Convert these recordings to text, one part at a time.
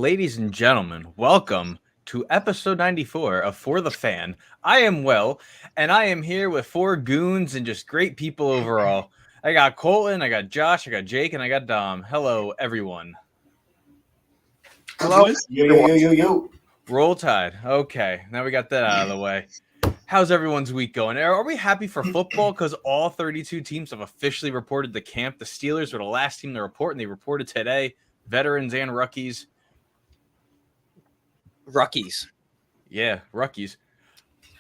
ladies and gentlemen, welcome to episode 94 of For the Fan. I am Will, and I am here with four goons and just great people overall. I got Colton, I got Josh, I got Jake, and I got Dom. Hello, everyone. Hello. Yo. Roll Tide. Okay, now we got that out of the way. How's everyone's week going? Are we happy for football? Because all 32 teams have officially reported to camp. The Steelers were the last team to report, and they reported today. Veterans and rookies. Yeah, rookies.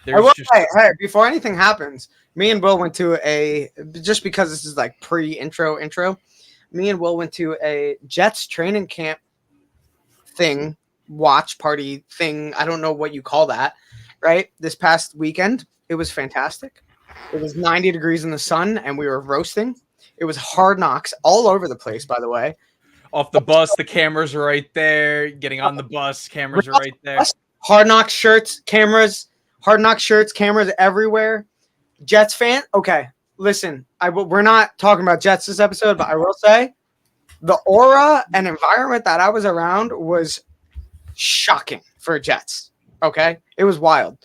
I will say, hey, before anything happens, me and Will went to just because this is like pre-intro, me and Will went to a Jets training camp thing, watch party thing. I don't know what you call that, right? This past weekend, it was fantastic. It was 90 degrees in the sun, and we were roasting. It was hard knocks all over the place, by the way. Off the bus, the cameras are right there. Getting on the bus, cameras are right there. Hard knock shirts, cameras everywhere. Jets fan? Okay, listen, we're not talking about Jets this episode, but I will say the aura and environment that I was around was shocking for Jets. Okay, it was wild.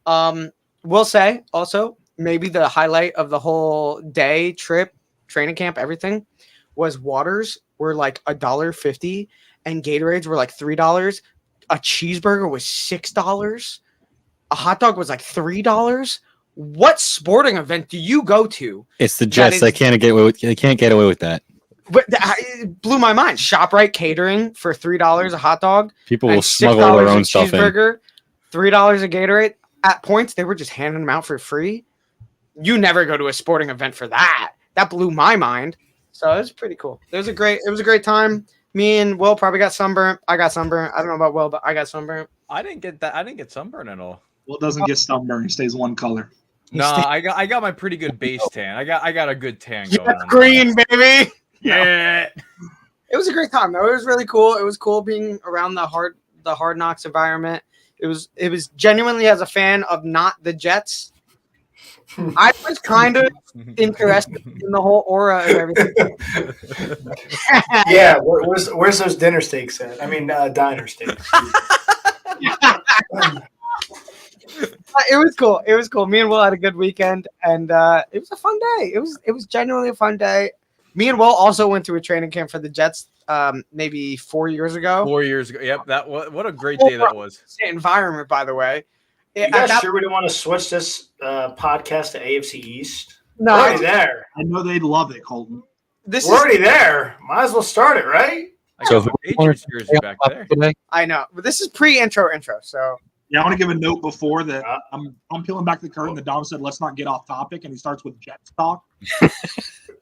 We'll say also maybe the highlight of the whole day, trip, training camp, everything was waters were like $1.50 and Gatorades were like $3. A cheeseburger was $6. A hot dog was like $3. What sporting event do you go to? It's the Jets. They can't get away with that. But it blew my mind. ShopRite catering for $3 a hot dog. People will smuggle their own stuff in. $3 a Gatorade. At points, they were just handing them out for free. You never go to a sporting event for that. That blew my mind. So it was pretty cool. It was a great time. Me and Will probably got sunburnt. I got sunburnt. I don't know about Will, but I got sunburnt. I didn't get that. I didn't get sunburnt at all. Will doesn't get sunburnt. He stays one color. I got my pretty good base tan. I got a good tan going. That's green, baby. Yeah. It was a great time though. It was really cool. It was cool being around the hard knocks environment. It was genuinely, as a fan of not the Jets, I was kind of interested in the whole aura of everything. Yeah, where's those dinner steaks at? I mean, diner steaks. It was cool. It was cool. Me and Will had a good weekend, and it was a fun day. It was genuinely a fun day. Me and Will also went to a training camp for the Jets maybe 4 years ago. 4 years ago. Yep. What a great day that was. Environment, by the way. You guys sure we don't want to switch this podcast to AFC East? No, we're already there. I know they'd love it, Colton. We're already there. Might as well start it, right? So Patriots jersey back there. I know, but this is pre-intro. So yeah, I want to give a note before that. I'm peeling back the curtain. The Dom said, "Let's not get off topic," and he starts with Jets talk.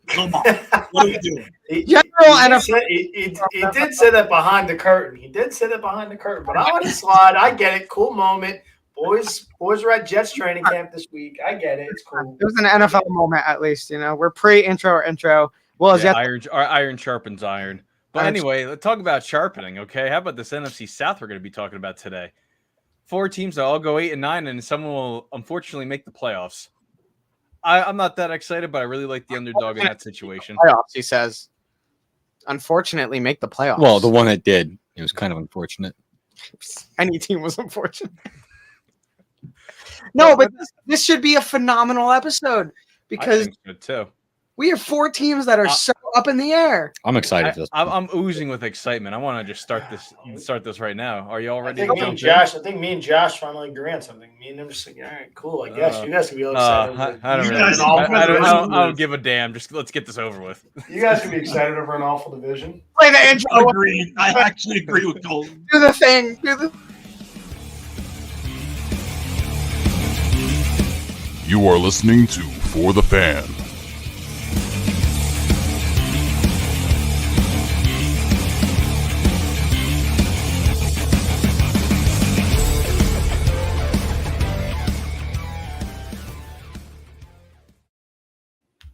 Come on, what are we doing? He did say that behind the curtain. But I want to slide. I get it. Cool moment. Boys are at Jets training camp this week. I get it. It's cool. It was an NFL moment, at least. You know, we're pre-intro. Well, yeah, iron sharpens iron. But anyway, let's talk about sharpening. Okay, how about this NFC South we're going to be talking about today? 4 teams that all go 8-9, and someone will unfortunately make the playoffs. I'm not that excited, but I really like the underdog in that situation. Playoffs, he says. Unfortunately, make the playoffs. Well, the one that did, it was kind of unfortunate. Any team was unfortunate. No, but this should be a phenomenal episode because I think so too. We have 4 teams that are so up in the air. I'm excited for this. I'm oozing with excitement. I want to just start this right now. Are you all ready? I think me and Josh finally agree on something. Me and them just like, all right, cool. I guess you guys can be all excited. I don't give a damn. Just let's get this over with. You guys can be excited over an awful division. Play the intro. I actually agree with Colton. Do the thing. You are listening to For the Fan.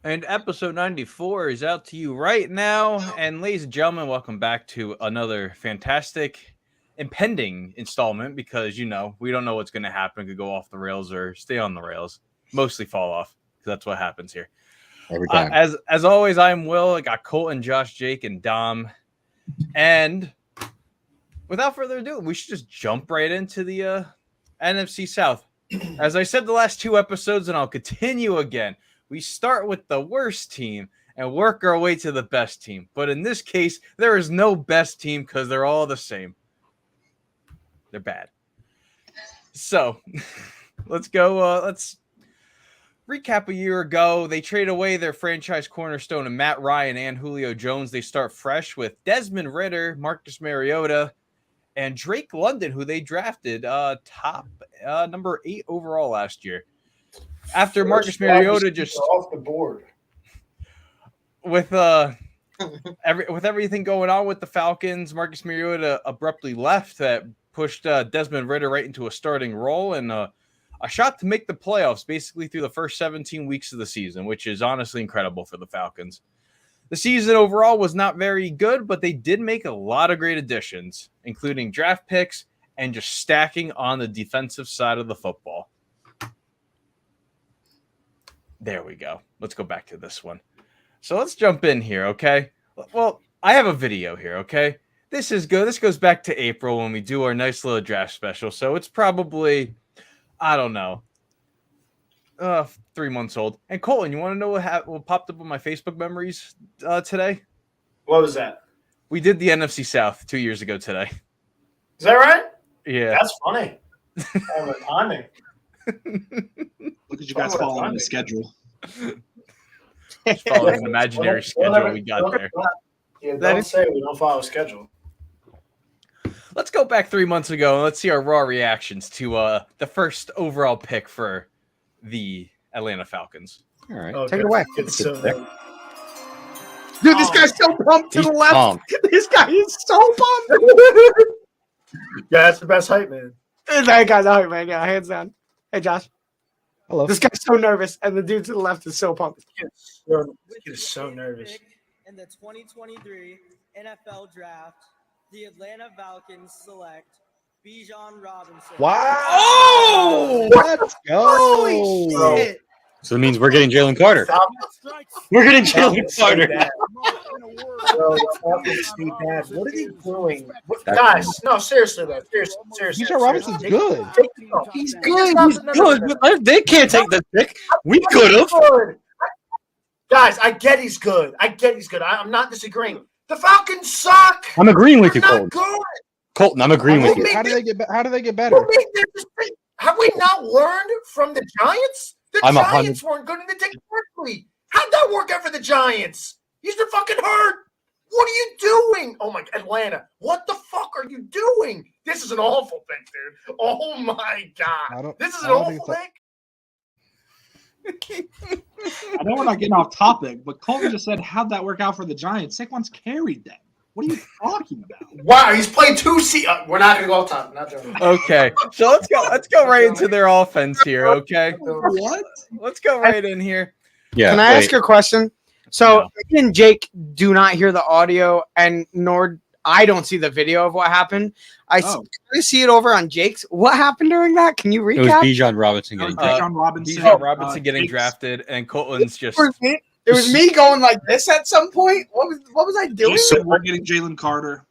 And episode 94 is out to you right now. And ladies and gentlemen, welcome back to another fantastic impending installment because, you know, we don't know what's going to happen. It could go off the rails or stay on the rails. Mostly fall off because that's what happens here. Every time. As always, I'm Will. I got Colton, Josh, Jake, and Dom. And without further ado, we should just jump right into the NFC South. As I said the last 2 episodes, and I'll continue again, we start with the worst team and work our way to the best team. But in this case, there is no best team because they're all the same. They're bad. So let's go. Let's recap a year ago. They trade away their franchise cornerstone and Matt Ryan and Julio Jones. They start fresh with Desmond Ridder, Marcus Mariota, and Drake London, who they drafted top number 8 overall last year. After Marcus Mariota just off the board. With everything going on with the Falcons, Marcus Mariota abruptly left. That pushed Desmond Ridder right into a starting role and a shot to make the playoffs basically through the first 17 weeks of the season, which is honestly incredible for the Falcons. The season overall was not very good, but they did make a lot of great additions, including draft picks and just stacking on the defensive side of the football. There we go. Let's go back to this one. So let's jump in here, okay? Well, I have a video here, okay? This is good. This goes back to April when we do our nice little draft special. So it's probably, I don't know, 3 months old. And Colton, you want to know what popped up on my Facebook memories today? What was that? We did the NFC South 2 years ago today. Is that right? Yeah. That's funny. Timing. Look at you guys following the schedule. Following an imaginary schedule we got there. Yeah, don't say we don't follow schedule. Let's go back 3 months ago and let's see our raw reactions to the first overall pick for the Atlanta Falcons. All right. Okay. Take it away. It's Dude, this guy's so pumped to He's the left. pumped. This guy is so pumped. yeah, that's the best hype, man. That guy's out, man. Yeah, hands down. Hey, Josh. Hello. This guy's so nervous, and the dude to the left is so pumped. This kid is so nervous. In the 2023 NFL Draft, the Atlanta Falcons select Bijan Robinson. Wow. Oh! Let's Holy go. shit. So it means we're getting Jalen Carter. We're getting Jalen Carter. What are they doing? Guys, no, seriously, though. Seriously. Bijan Robinson's good. He's good. He's good. But they can't take the pick. We could have. Guys, I get he's good. I'm not disagreeing. The Falcons suck. I'm agreeing with you, They're Colton. not good. Colton, I'm agreeing with you. How do they get better? Have we not learned from the Giants? The I'm Giants weren't good in the take quickly. How'd that work out for the Giants? He's the fucking hurt. What are you doing? Oh my Atlanta, what the fuck are you doing? This is an awful pick, dude. Oh my god. This is an awful pick. I know we're not getting off topic, but Colton just said, how'd that work out for the Giants? Saquon's carried them. What are you talking about? Wow, he's played 2 seasons. We're not going to go off top. Not joking. Okay, so let's go right into their offense here. Okay, What? let's go right in here. Yeah. Can I ask a question? So me and Jake do not hear the audio, and nor I don't see the video of what happened. I see it over on Jake's. What happened during that? Can you It was recap? Bijan Robinson getting picked. Bijan Robinson getting drafted, and Colton's just. It was me going like this at some point. What was I doing? So we're getting Jalen Carter.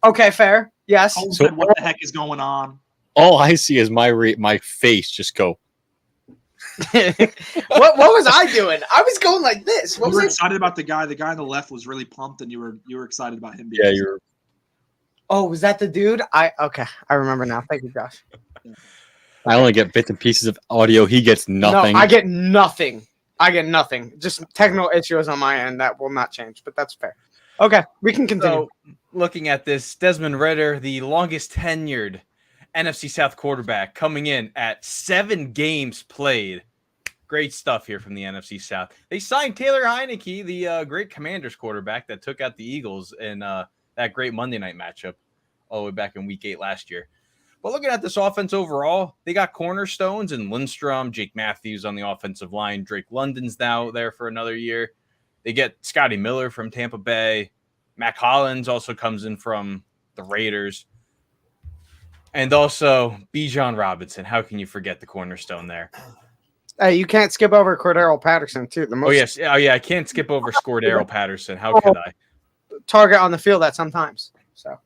Okay, fair. Yes. Colton said, what the heck is going on? All I see is my face just go. What was I doing? I was going like this. What You was were I? excited about the guy. The guy on the left was really pumped, and you were excited about him. Yeah, you're. Oh, was that the dude? I remember now. Thank you, Josh. I only get bits and pieces of audio. He gets nothing. No, I get nothing. Just technical issues on my end that will not change, but that's fair. Okay, we can continue. So, looking at this, Desmond Ridder, the longest tenured NFC South quarterback, coming in at 7 games played. Great stuff here from the NFC South. They signed Taylor Heineke, the great Commanders quarterback that took out the Eagles in that great Monday night matchup all the way back in Week 8 last year. But looking at this offense overall, they got cornerstones in Lindstrom, Jake Matthews on the offensive line. Drake London's now there for another year. They get Scotty Miller from Tampa Bay. Mac Hollins also comes in from the Raiders. And also Bijan Robinson. How can you forget the cornerstone there? Hey, you can't skip over Cordero Patterson, too. I can't skip over Cordero Patterson. How could I? Target on the field at some times. So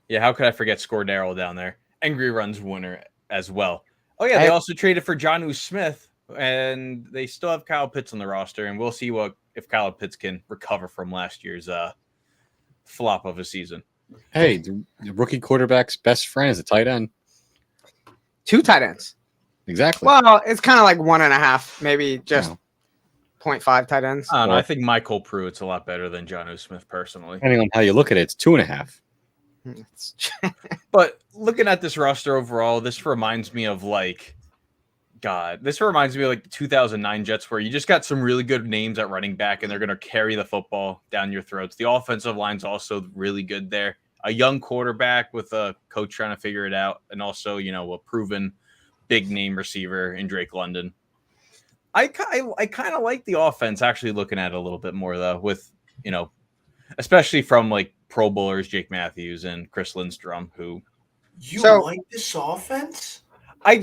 Yeah, how could I forget Scordero down there? Angry Runs winner as well. Oh, yeah, they Hey. also traded for Jonnu Smith, and they still have Kyle Pitts on the roster, and we'll see if Kyle Pitts can recover from last year's flop of a season. Hey, the rookie quarterback's best friend is a tight end. 2 tight ends. Exactly. Well, it's kind of like 1.5, maybe just No. 0.5 tight ends. I don't know. I think Michael Pruitt's a lot better than Jonnu Smith, personally. Depending on how you look at it, it's 2.5. But looking at this roster overall, this reminds me of the 2009 Jets, where you just got some really good names at running back, and they're going to carry the football down your throats. The offensive line's also really good there. A young quarterback with a coach trying to figure it out, and also, a proven big name receiver in Drake London. I kind of like the offense, actually looking at it a little bit more, though, with, especially from Pro Bowlers Jake Matthews and Chris Lindstrom, who like this offense? I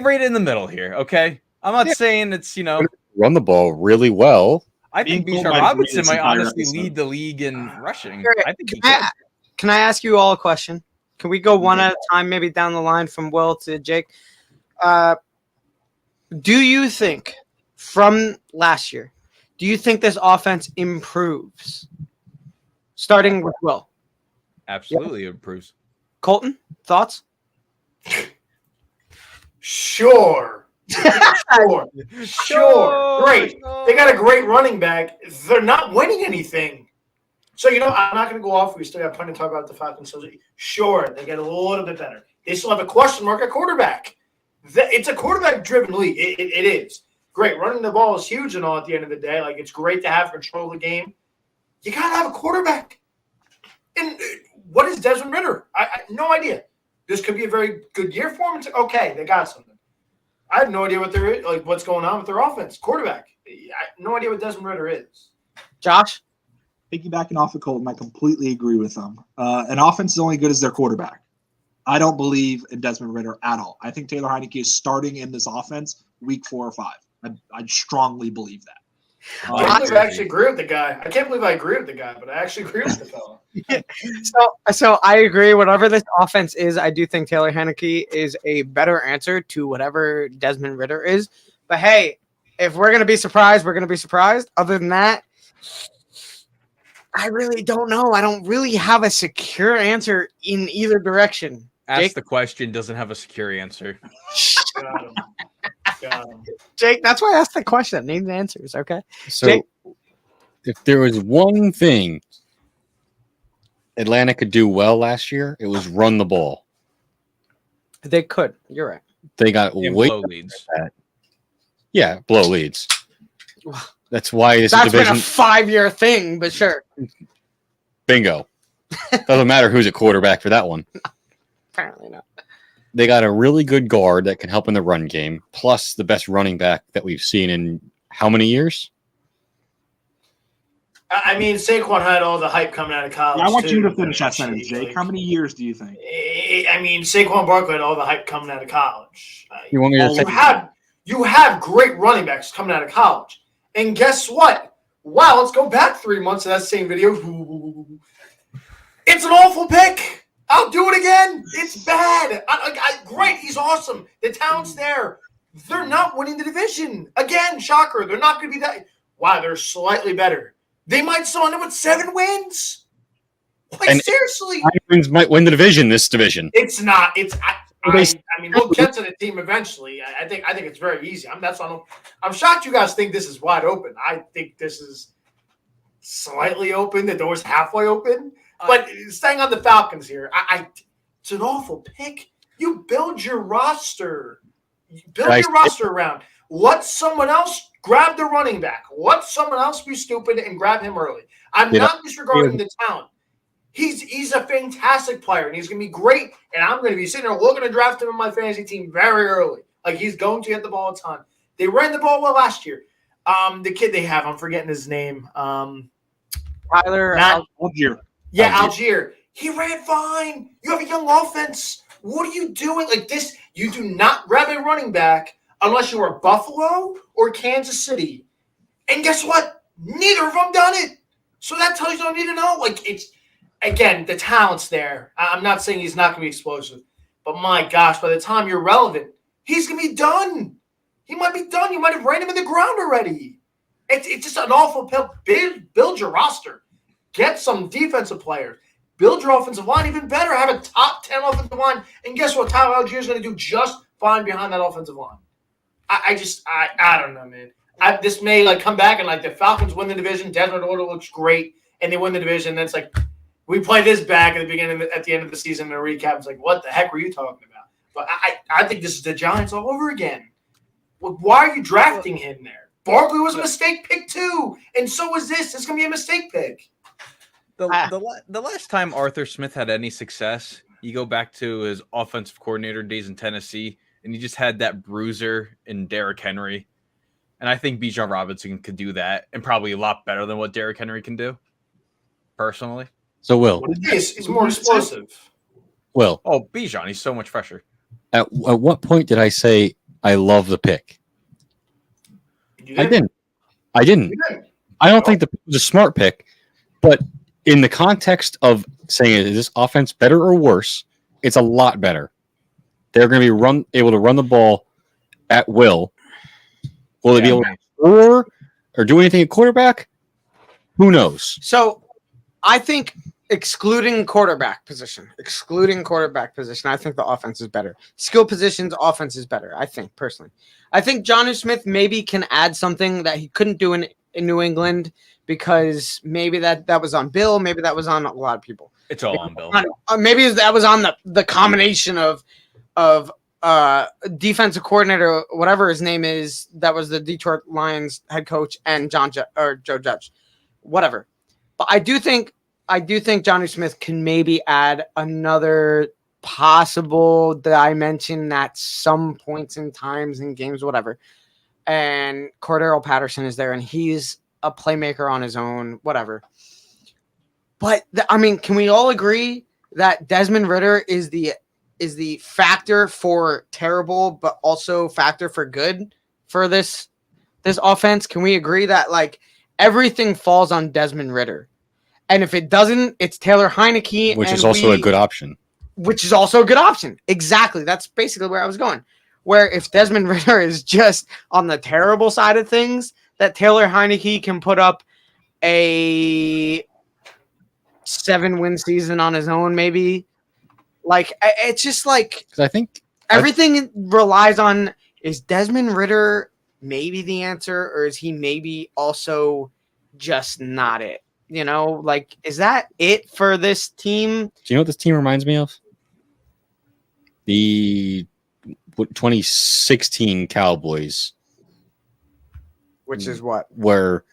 rate it in the middle here. Okay, I'm not saying it's Run the ball really well. I think Being Bijan told by Robinson this might entire honestly episode. lead the league in rushing. Sure. I think he could. Can I ask you all a question? Can we go one at a time, maybe down the line from Will to Jake? Do you think from last year, do you think this offense improves? Starting with Will. Absolutely improves. Colton, thoughts? Sure. Sure. Great. They got a great running back. They're not winning anything. So, I'm not going to go off. We still got plenty to talk about the Falcons. So, sure, they get a little bit better. They still have a question mark at quarterback. It's a quarterback-driven league. It is. Great. Running the ball is huge and all at the end of the day. It's great to have control of the game. You got to have a quarterback. And what is Desmond Ridder? I no idea. This could be a very good year for him. It's okay, they got something. I have no idea what's going on with their offense. Quarterback. I have no idea what Desmond Ridder is. Josh? Piggybacking off of Colton, I completely agree with them. An offense is only good as their quarterback. I don't believe in Desmond Ridder at all. I think Taylor Heineke is starting in this offense week 4 or 5. I strongly believe that. I can't believe I actually agree with the guy. I can't believe I agree with the guy, but I actually agree with the fella. So I agree. Whatever this offense is, I do think Taylor Heineke is a better answer to whatever Desmond Ridder is. But hey, if we're going to be surprised, we're going to be surprised. Other than that, I really don't know. I don't really have a secure answer in either direction. Ask Jake? the question, doesn't have a secure answer. Got him. Got him. Jake, that's why I asked the question. Need the answers, okay? So, Jake? if there was one thing Atlanta could do well last year, it was run the ball. They could. You're right. They got And way blow leads. Yeah, blow leads. That's why this That's division. been a 5-year thing, but sure. Bingo. Doesn't matter who's a quarterback for that one. Apparently not. They got a really good guard that can help in the run game, plus the best running back that we've seen in how many years? I mean, Saquon had all the hype coming out of college. I want too. you to finish that sentence, Jake. How many years do you think? I mean, Saquon Barkley had all the hype coming out of college. You want me to say? You have great running backs coming out of college. And guess what? Wow, let's go back 3 months to that same video. It's an awful pick. I'll do it again. It's bad. Great, he's awesome. The talent's there. They're not winning the division. Again, shocker. They're not going to be that. Wow, they're slightly better. They might still end up with 7 wins. Seriously. Lions might win the division, this division. It's not. I mean, we'll get to the team eventually. I think it's very easy. I'm shocked you guys think this is wide open. I think this is slightly open. The door's halfway open. But staying on the Falcons here, it's an awful pick. You build your roster. Around. Let someone else grab the running back. Let someone else be stupid and grab him early. I'm not disregarding the talent. He's a fantastic player, and he's going to be great, and I'm going to be sitting there looking to draft him in my fantasy team very early. He's going to get the ball a ton. They ran the ball well last year. The kid they have, I'm forgetting his name. Tyler Algier. Yeah, Algier. He ran fine. You have a young offense. What are you doing? This, you do not grab a running back unless you are Buffalo or Kansas City. And guess what? Neither of them done it. So that tells you don't need to know. again, the talent's there. I'm not saying he's not going to be explosive, but my gosh, by the time you're relevant, he's going to be done. He might be done. You might have ran him in the ground already. It's just an awful pill. Build your roster. Get some defensive players. Build your offensive line even better. Have a top 10 offensive line. And guess what? Tyler Algier is going to do just fine behind that offensive line. I don't know, man. This may like come back and like the Falcons win the division. Desmond Ritter looks great, and they win the division. And then it's like we play this back at the end of the season in a recap. It's like, what the heck were you talking about? But I think this is the Giants all over again. Why are you drafting him there? Barkley was a mistake pick too, and so was this. It's going to be a mistake pick. The last time Arthur Smith had any success, you go back to his offensive coordinator days in Tennessee, and he just had that bruiser in Derrick Henry. And I think Bijan Robinson could do that, and probably a lot better than what Derrick Henry can do, personally. So, Will. He's more explosive. Will. Oh, Bijan, he's so much fresher. At what point did I say I love the pick? I didn't. I don't think the pick was a smart pick, but in the context of saying, is this offense better or worse? It's a lot better. They're going to be able to run the ball at will. Will they be able to score or do anything at quarterback? Who knows? So I think excluding quarterback position, I think the offense is better. Skill positions, offense is better, I think, personally. I think Jonnu Smith maybe can add something that he couldn't do in New England because maybe that was on Bill, maybe that was on a lot of people. It's all on Bill. Maybe that was on the combination of defensive coordinator, whatever his name is, that was the Detroit Lions head coach, and Joe Judge, whatever. But I do think Jonnu Smith can maybe add another possible dimension at some points in times in games, whatever. And Cordero Patterson is there, and he's a playmaker on his own, whatever. But can we all agree that Desmond Ritter is the factor for terrible, but also factor for good for this offense? Can we agree that like everything falls on Desmond Ritter? And if it doesn't, it's Taylor Heineke. Which is also a good option. Exactly. That's basically where I was going. Where if Desmond Ritter is just on the terrible side of things, that Taylor Heineke can put up a 7-win season on his own, maybe. Like, it's just like, I think everything relies on, is Desmond Ritter maybe the answer, or is he maybe also just not it? You know, like, is that it for this team? Do you know what this team reminds me of? The 2016 Cowboys. Which is what? Where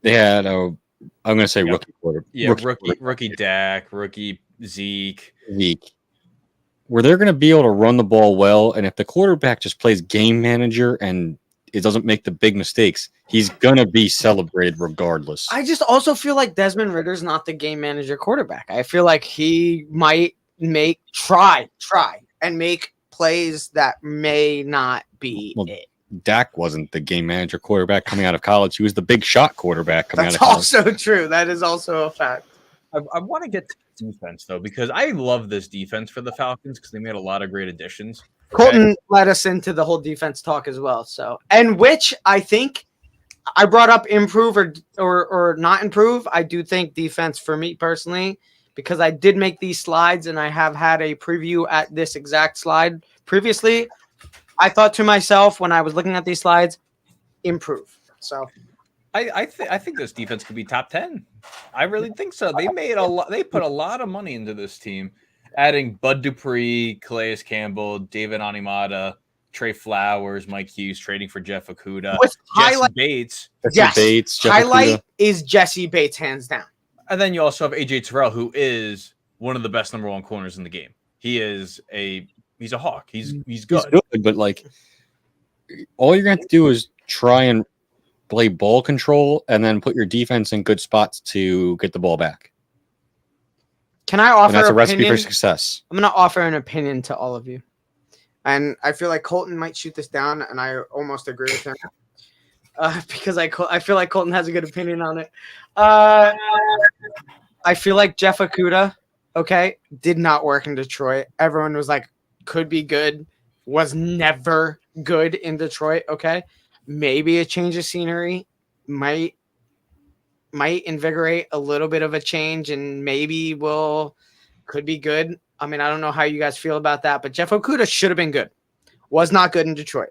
they had I'm going to say rookie quarterback. Yeah, rookie Dak, rookie Zeke. Where they're going to be able to run the ball well, and if the quarterback just plays game manager and it doesn't make the big mistakes, he's going to be celebrated regardless. I just also feel like Desmond Ritter's not the game manager quarterback. I feel like he might try and make plays that may not be it. Dak wasn't the game manager quarterback coming out of college. He was the big shot quarterback coming out of college. That's also true. That is also a fact. I want to get to defense, though, because I love this defense for the Falcons because they made a lot of great additions. Colton led us into the whole defense talk as well. So, and which I think I brought up improve or not improve. I do think defense for me personally, because I did make these slides and I have had a preview at this exact slide previously. I thought to myself when I was looking at these slides, improve. So I think this defense could be top 10. I really think so. They made they put a lot of money into this team, adding Bud Dupree, Calais Campbell, David Animata, Trey Flowers, Mike Hughes, trading for Jeff Okudah, Jesse Bates. Highlight is Jesse Bates, hands down. And then you also have AJ Terrell, who is one of the best number one corners in the game. He's a hawk. He's good. He's good, but like all you're going to have to do is try and play ball control and then put your defense in good spots to get the ball back. Can I offer? And that's a recipe for success. I'm going to offer an opinion to all of you, and I feel like Colton might shoot this down, and I almost agree with him because I feel like Colton has a good opinion on it. I feel like Jeff Okudah, okay, did not work in Detroit. Everyone was like, could be good, was never good in Detroit, okay? Maybe a change of scenery might invigorate a little bit of a change and maybe could be good. I mean, I don't know how you guys feel about that, but Jeff Okudah should have been good. Was not good in Detroit.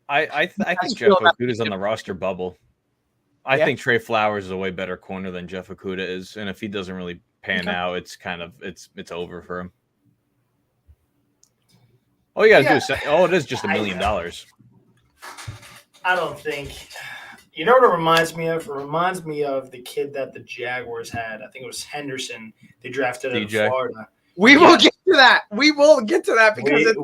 I think Jeff Okudah's on the roster bubble. I think Trey Flowers is a way better corner than Jeff Okudah is, and if he doesn't really pan out, it's kind of it's over for him. All you gotta do is say, "Oh, it is just $1 million." I don't think. You know what it reminds me of? It reminds me of the kid that the Jaguars had. I think it was Henderson. They drafted out of Florida. We will get to that. We will get to that because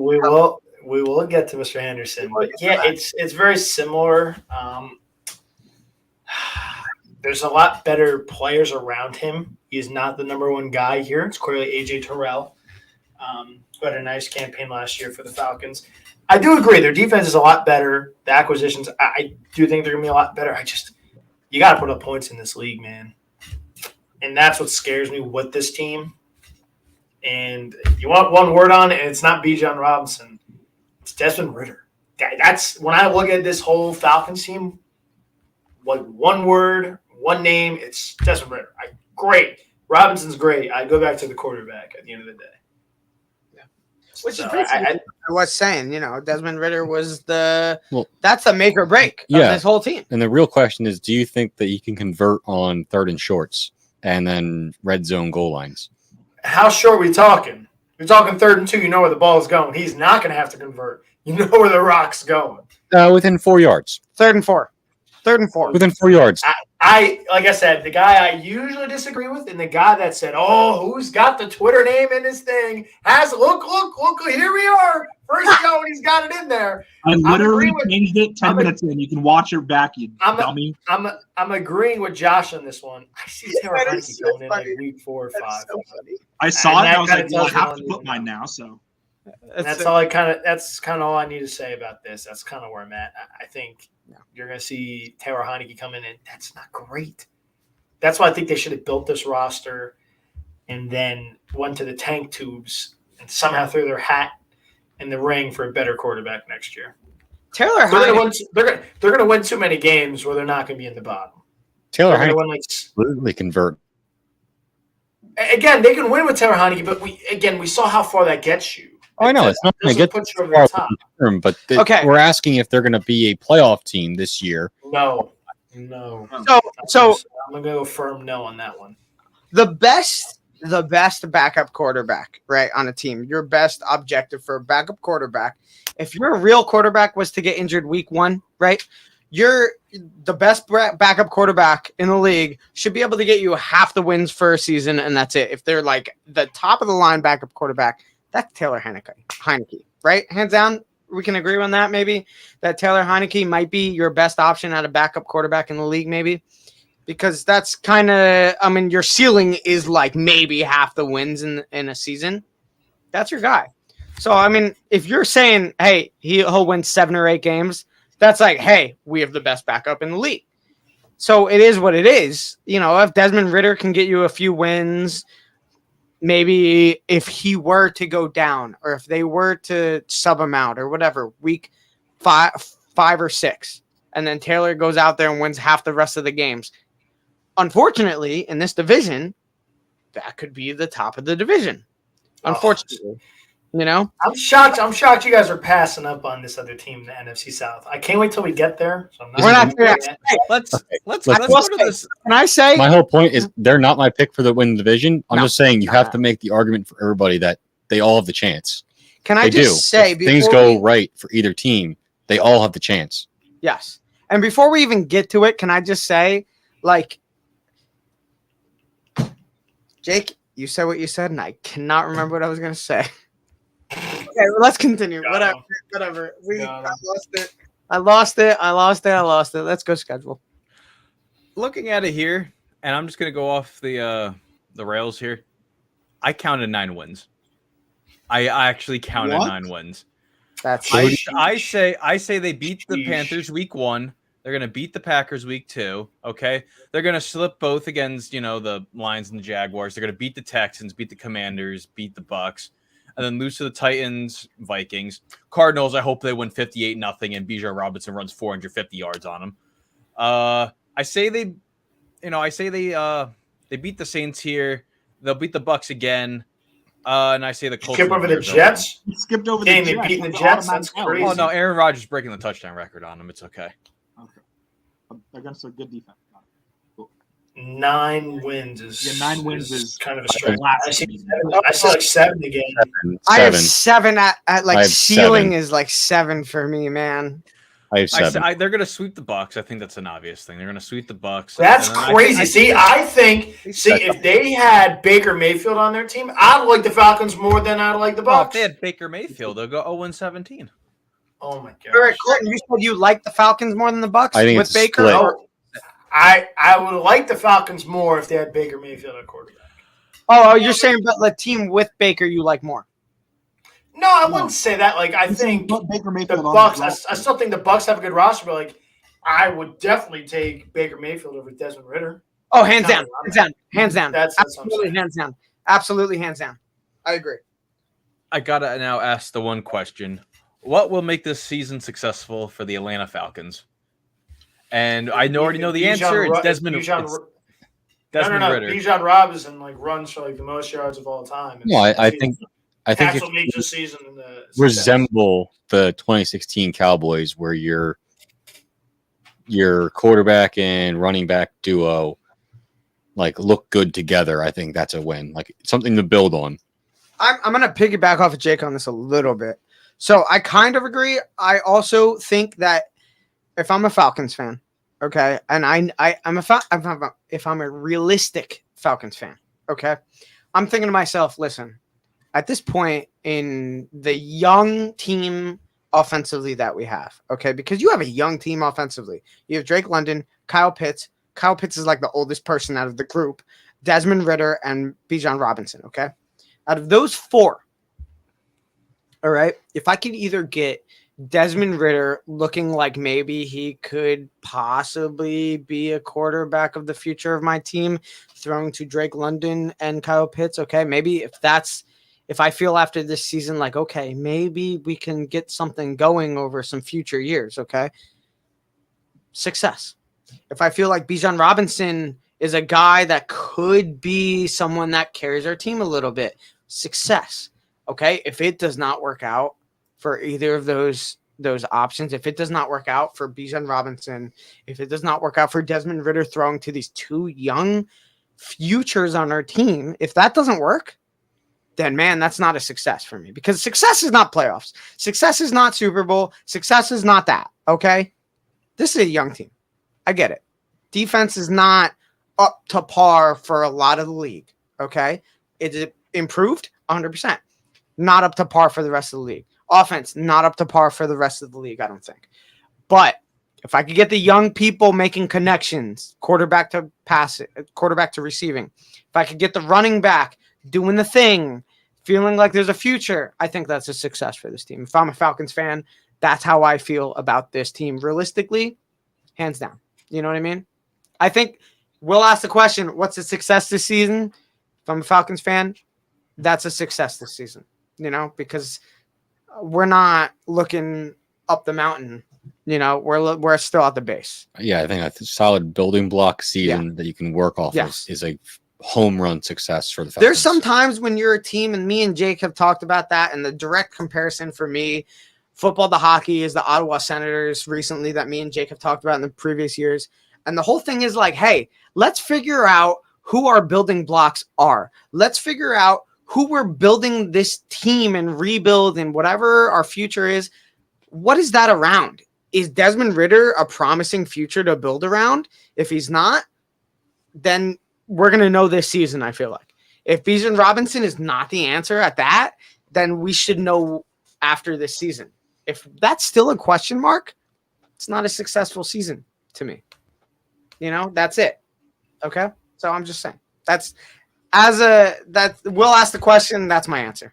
we will get to Mr. Henderson. But yeah, it's very similar. There's a lot better players around him. He's not the number one guy here. It's clearly AJ Terrell, who had a nice campaign last year for the Falcons. I do agree. Their defense is a lot better. The acquisitions, I do think they're going to be a lot better. You got to put up points in this league, man. And that's what scares me with this team. And you want one word on it, and it's not Bijan Robinson. It's Desmond Ridder. That's when I look at this whole Falcons team, one word, one name, it's Desmond Ridder. Great. Robinson's great. I go back to the quarterback at the end of the day. Which is I was saying, Desmond Ridder was that's the make or break of this whole team. And the real question is, do you think that you can convert on 3rd and shorts and then red zone goal lines? How short are we talking? We're talking 3rd and 2. You know where the ball is going. He's not going to have to convert. You know where the rock's going. Within 4 yards. 3rd and 4. 3rd and 4. Within 4 yards. I like I said, the guy I usually disagree with, and the guy that said, "Oh, who's got the Twitter name in his thing?" has look, here we are. First show, and he's got it in there. I literally changed it 10 minutes in. You can watch your back, you dummy. I'm agreeing with Josh on this one. I see Taylor Heineke going in like week 4 or 5. So I saw it. And I was like, well, I have to put mine now. So that's kind of all I need to say about this. That's kind of where I'm at. I think you're going to see Taylor Heineke come in, and that's not great. That's why I think they should have built this roster and then went to the tank tubes and somehow threw their hat in the ring for a better quarterback next year. Taylor Heineke. They're going to win too many games where they're not going to be in the bottom. Taylor Heineke literally convert. Again, they can win with Taylor Heineke, but we saw how far that gets you. Oh, I know it's not going to get put you over the top. Term, but we're asking if they're going to be a playoff team this year. No. So I'm going to go firm no on that one. The best backup quarterback, right, on a team. Your best objective for a backup quarterback. If your real quarterback was to get injured week 1, right? The best backup quarterback in the league should be able to get you half the wins for a season, and that's it. If they're like the top of the line backup quarterback, that's Taylor Heineke, right? Hands down, we can agree on that maybe, that Taylor Heineke might be your best option at a backup quarterback in the league maybe, because that's kind of, your ceiling is like maybe half the wins in a season. That's your guy. So, if you're saying, hey, he'll win 7 or 8 games, that's like, hey, we have the best backup in the league. So it is what it is. If Desmond Ridder can get you a few wins, maybe if he were to go down or if they were to sub him out or whatever, week 5 or 6, and then Taylor goes out there and wins half the rest of the games. Unfortunately, in this division, that could be the top of the division. Unfortunately. I'm shocked you guys are passing up on this other team in the NFC South. I can't wait till we get there. So we're not there. Let's go to this. Can I say my whole point is they're not my pick for the win division. I'm just saying you have to make the argument for everybody that they all have the chance. Can I just say, if things go right for either team, they all have the chance. Yes. And before we even get to it, can I just say, Jake, you said what you said, and I cannot remember what I was going to say. Okay, well, let's continue. Whatever. I lost it. Let's go schedule. Looking at it here, and I'm just gonna go off the rails here. I counted 9 wins. I actually counted 9 wins. That's I say they beat the Panthers week 1. They're going to beat the Packers week 2. Okay. They're going to slip both against, the Lions and the Jaguars. They're going to beat the Texans, beat the Commanders, beat the Bucks, and then lose to the Titans, Vikings. Cardinals, I hope they win 58-0 and Bijan Robinson runs 450 yards on them. I say they beat the Saints here. They'll beat the Bucks again. And I say the Colts. Skip over the Jets. You skipped over Game the and Jets. beating the Like Jets. automatic That's out. crazy. Oh no, Aaron Rodgers breaking the touchdown record on them. It's okay. Okay. Against a good defense. 9 wins is 9 wins is kind of a stretch. I see 7 again. I have 7 at like I have ceiling 7. is like 7 for me, man. I have 7. They're going to sweep the Bucks. I think that's an obvious thing. They're going to sweep the Bucks. That's And then crazy. I think if they had Baker Mayfield on their team, I'd like the Falcons more than I'd like the Well, if Bucks. they had Baker Mayfield, they'll go 0-17. Oh my god! All right, Clinton, you said you like the Falcons more than the Bucks I think with it's a Baker. split. Or- I would like the Falcons more if they had Baker Mayfield at quarterback. Oh, you're saying but the team with Baker you like more? No, I wouldn't say that. Like I think Put Baker the Mayfield on Bucks. the roster. I still think the Bucks have a good roster, but like I would definitely take Baker Mayfield over Desmond Ritter. Oh, hands down. Hands down. That's what I'm Absolutely saying. hands down. Absolutely hands down. I agree. I got to now ask the one question. What will make this season successful for the Atlanta Falcons? And I already know the answer. It's Desmond Ritter. Bijan Robinson runs for the most yards of all time. No, I think that's if what makes the season resemble the 2016 Cowboys, where your quarterback and running back duo look good together. I think that's a win. Something to build on. I'm going to piggyback off of Jake on this a little bit. So I kind of agree. I also think that if I'm a Falcons fan, okay, and if I'm a realistic Falcons fan, okay, I'm thinking to myself, listen, at this point in the young team offensively that we have, okay, because you have a young team offensively. You have Drake London, Kyle Pitts. Kyle Pitts is the oldest person out of the group, Desmond Ritter, and Bijan Robinson, okay? Out of those 4, all right, if I could either get Desmond Ritter looking like maybe he could possibly be a quarterback of the future of my team, throwing to Drake London and Kyle Pitts, okay, maybe if I feel after this season okay, maybe we can get something going over some future years, okay, success. If I feel like Bijan Robinson is a guy that could be someone that carries our team a little bit, success. Okay, if it does not work out for either of those options, if it does not work out for Bijan Robinson, if it does not work out for Desmond Ritter throwing to these 2 young futures on our team, if that doesn't work, then man, that's not a success for me, because success is not playoffs. Success is not Super Bowl. Success is not that. Okay, this is a young team. I get it. Defense is not up to par for a lot of the league. Okay, is it improved? 100%. Not up to par for the rest of the league. Offense, not up to par for the rest of the league, I don't think. But if I could get the young people making connections, quarterback to pass, quarterback to receiving, if I could get the running back doing the thing, feeling like there's a future, I think that's a success for this team. If I'm a Falcons fan, that's how I feel about this team. Realistically, hands down. You know what I mean? I think we'll ask the question, what's a success this season? If I'm a Falcons fan, that's a success this season, because we're not looking up the mountain, we're still at the base. Yeah, I think a solid building block season that you can work off of is a home run success for the Falcons. There's some times when you're a team, and me and Jake have talked about that, and the direct comparison for me, football to hockey, is the Ottawa Senators recently that me and Jake have talked about in the previous years. And the whole thing is hey, let's figure out who our building blocks are. Let's figure out who we're building this team and rebuild and whatever our future is. What is that around? Is Desmond Ritter a promising future to build around? If he's not, then we're going to know this season, I feel like. If Bijan Robinson is not the answer at that, then we should know after this season. If that's still a question mark, it's not a successful season to me. That's it. Okay? So I'm just saying. We'll ask the question, that's my answer.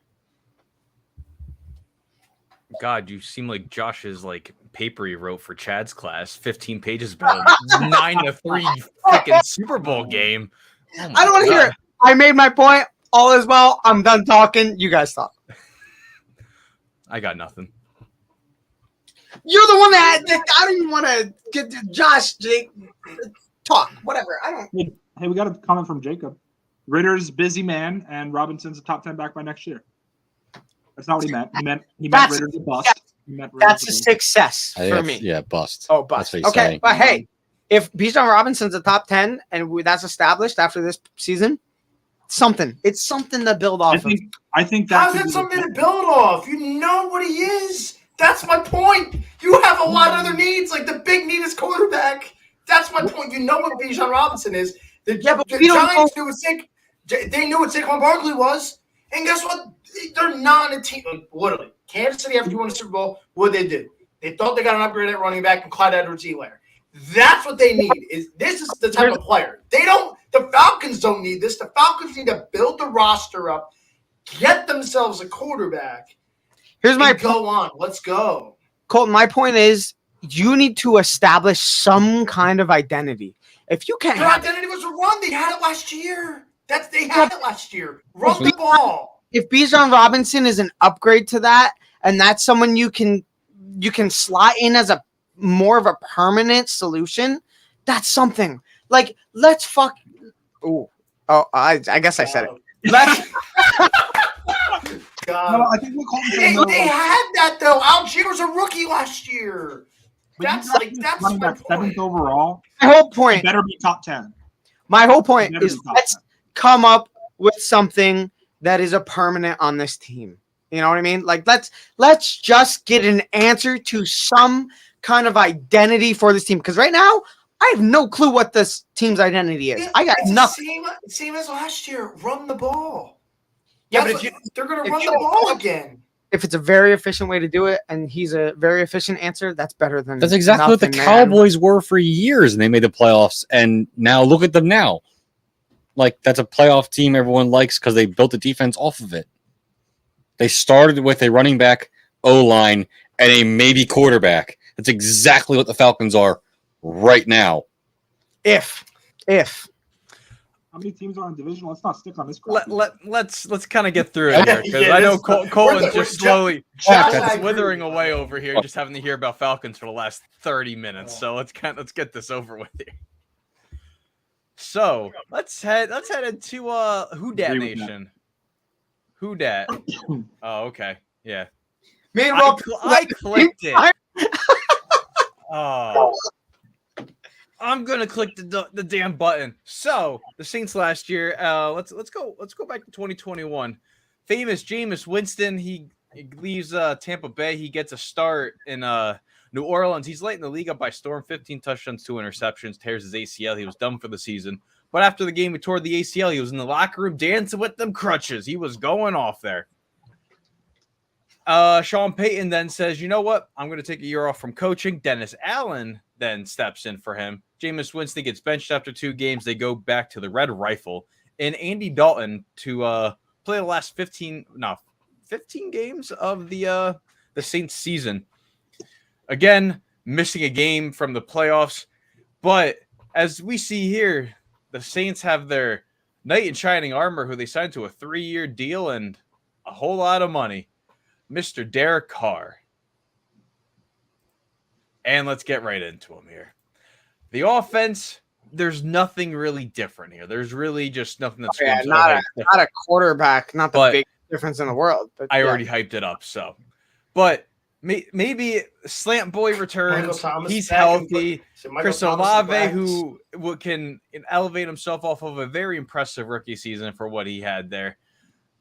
God, you seem like Josh's like paper he wrote for Chad's class. 15 pages about a 9-3 freaking Super Bowl game. Oh I don't want to hear it. I made my point. All is well. I'm done talking. You guys talk. I got nothing. You're the one that I don't even want to get to Josh. Jake, talk. Whatever. I don't. Hey, we got a comment from Jacob. Ritter's busy man, and Robinson's a top 10 back by next year. That's not what he meant. He meant Ritter's a bust. That's a success for me. Yeah, bust. Oh, bust. That's what he's Okay, saying. but hey, if Bijan Robinson's a top 10 and that's established after this season, it's something to build off of. I think How's that something to build off? You know what he is. That's my point. You have a lot of other needs, like the big need is quarterback. That's my point. You know what Bijan Robinson is. The Giants knew what Saquon Barkley was, and guess what? They're not a team. Literally, Kansas City after you won the Super Bowl, what did they do? They thought they got an upgrade at running back and Clyde Edwards-Helaire. That's what they need. This is the type of player they don't. The Falcons don't need this. The Falcons need to build the roster up, get themselves a quarterback. Here's my go on. Let's go, Colton. My point is, you need to establish some kind of identity. If you can't, their identity was a run. They had it last year. They had it last year. Run the ball. If Bijan Robinson is an upgrade to that, and that's someone you can slot in as a more of a permanent solution, that's something. Like, let's fuck. Oh, I guess I said it. Let's. God. No, I think they had that though. Algier was a rookie last year. That's my point. 7th overall. My whole point. Better be top 10. My whole point is let's come up with something that is a permanent on this team. You know what I mean? Like let's just get an answer to some kind of identity for this team. Because right now, I have no clue what this team's identity is. I got nothing. Same as last year. Run the ball. Yeah, but they're going to run the ball again. If it's a very efficient way to do it, and he's a very efficient answer, that's better than. That's exactly what the Cowboys were for years, and they made the playoffs. And now look at them now. Like, that's a playoff team everyone likes because they built the defense off of it. They started with a running back, O-line, and a maybe quarterback. That's exactly what the Falcons are right now. If. How many teams are in division? Let's not stick on this. Let's kind of get through it here, because I know Colin's just slowly withering away over here, just having to hear about Falcons for the last 30 minutes. So let's get this over with here. So let's head into Who Dat Nation. Who Dat? Oh, okay, yeah. Meanwhile, I clicked it. Oh. I'm gonna click the damn button. So the Saints last year. Let's go back to 2021. Famous Jameis Winston. He leaves Tampa Bay. He gets a start in New Orleans. He's lighting the league up by storm. 15 touchdowns, 2 interceptions. Tears his ACL. He was done for the season. But after the game, he tore the ACL. He was in the locker room dancing with them crutches. He was going off there. Sean Payton then says, "You know what? I'm going to take a year off from coaching." Dennis Allen then steps in for him. Jameis Winston gets benched after 2 games. They go back to the Red Rifle and Andy Dalton to play the last 15 games of the Saints season. Again, missing a game from the playoffs. But as we see here, the Saints have their knight in shining armor who they signed to a 3-year deal and a whole lot of money. Mr. Derek Carr. And let's get right into him here. The offense, there's nothing really different here. There's really just nothing that's not a quarterback, not the big difference in the world. But I already hyped it up, so. But maybe Slant Boy returns. He's healthy. Chris Olave, who can elevate himself off of a very impressive rookie season for what he had there.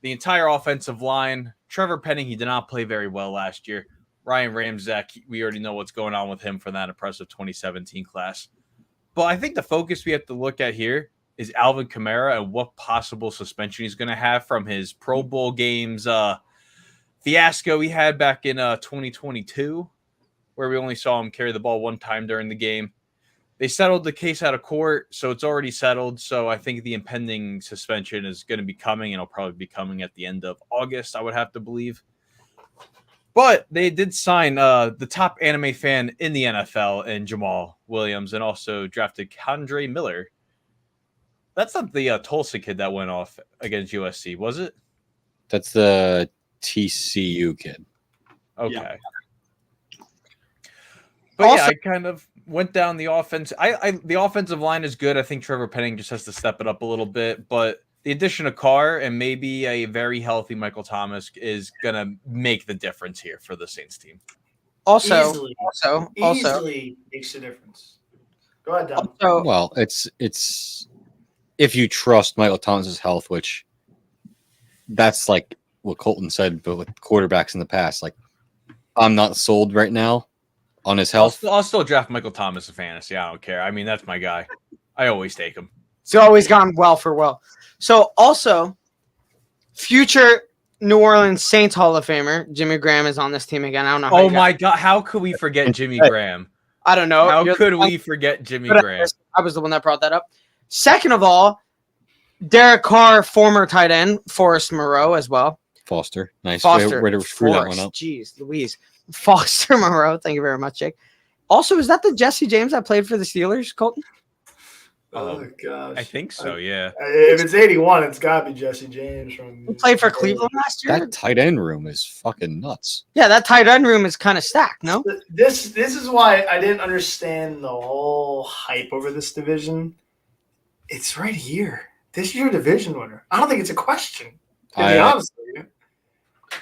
The entire offensive line. Trevor Penning, he did not play very well last year. Ryan Ramczyk, we already know what's going on with him for that impressive 2017 class. But I think the focus we have to look at here is Alvin Kamara and what possible suspension he's going to have from his Pro Bowl games fiasco he had back in 2022, where we only saw him carry the ball 1 time during the game. They settled the case out of court, so it's already settled. So I think the impending suspension is going to be coming, and it'll probably be coming at the end of August, I would have to believe. But they did sign the top anime fan in the NFL in Jamal Williams, and also drafted Kendre Miller. That's not the Tulsa kid that went off against USC, was it? That's the TCU kid. Okay. Yeah. But Also- yeah, I kind of went down the offense. The offensive line is good. I think Trevor Penning just has to step it up a little bit, but the addition of Carr and maybe a very healthy Michael Thomas is gonna make the difference here for the Saints team. Also, Easily. also, Easily makes a difference. Go ahead, Dom. also, Well, it's if you trust Michael Thomas's health, which that's like what Colton said, but with quarterbacks in the past, like I'm not sold right now on his health. I'll still draft Michael Thomas in fantasy. I don't care. I mean, that's my guy. I always take him. it's always gone well for well. So also, future New Orleans Saints Hall of Famer Jimmy Graham is on this team again. I don't know. How Oh you got- my God! How could we forget Jimmy Graham? I don't know. How You're- could we forget Jimmy but Graham? I was the one that brought that up. Second of all, Derek Carr, former tight end, Forrest Moreau as well. Foster, nice Foster, way to screw that one Forrest, up. Jeez, Louise, Foster Moreau. Thank you very much, Jake. Also, is that the Jesse James that played for the Steelers, Colton? Oh gosh. I think so. Yeah. If it's 81, it's got to be Jesse James from. He played for Cleveland last year. That tight end room is fucking nuts. Yeah, that tight end room is kind of stacked. No, This is why I didn't understand the whole hype over this division. It's right here. This is your division winner. I don't think it's a question. To be honest with you.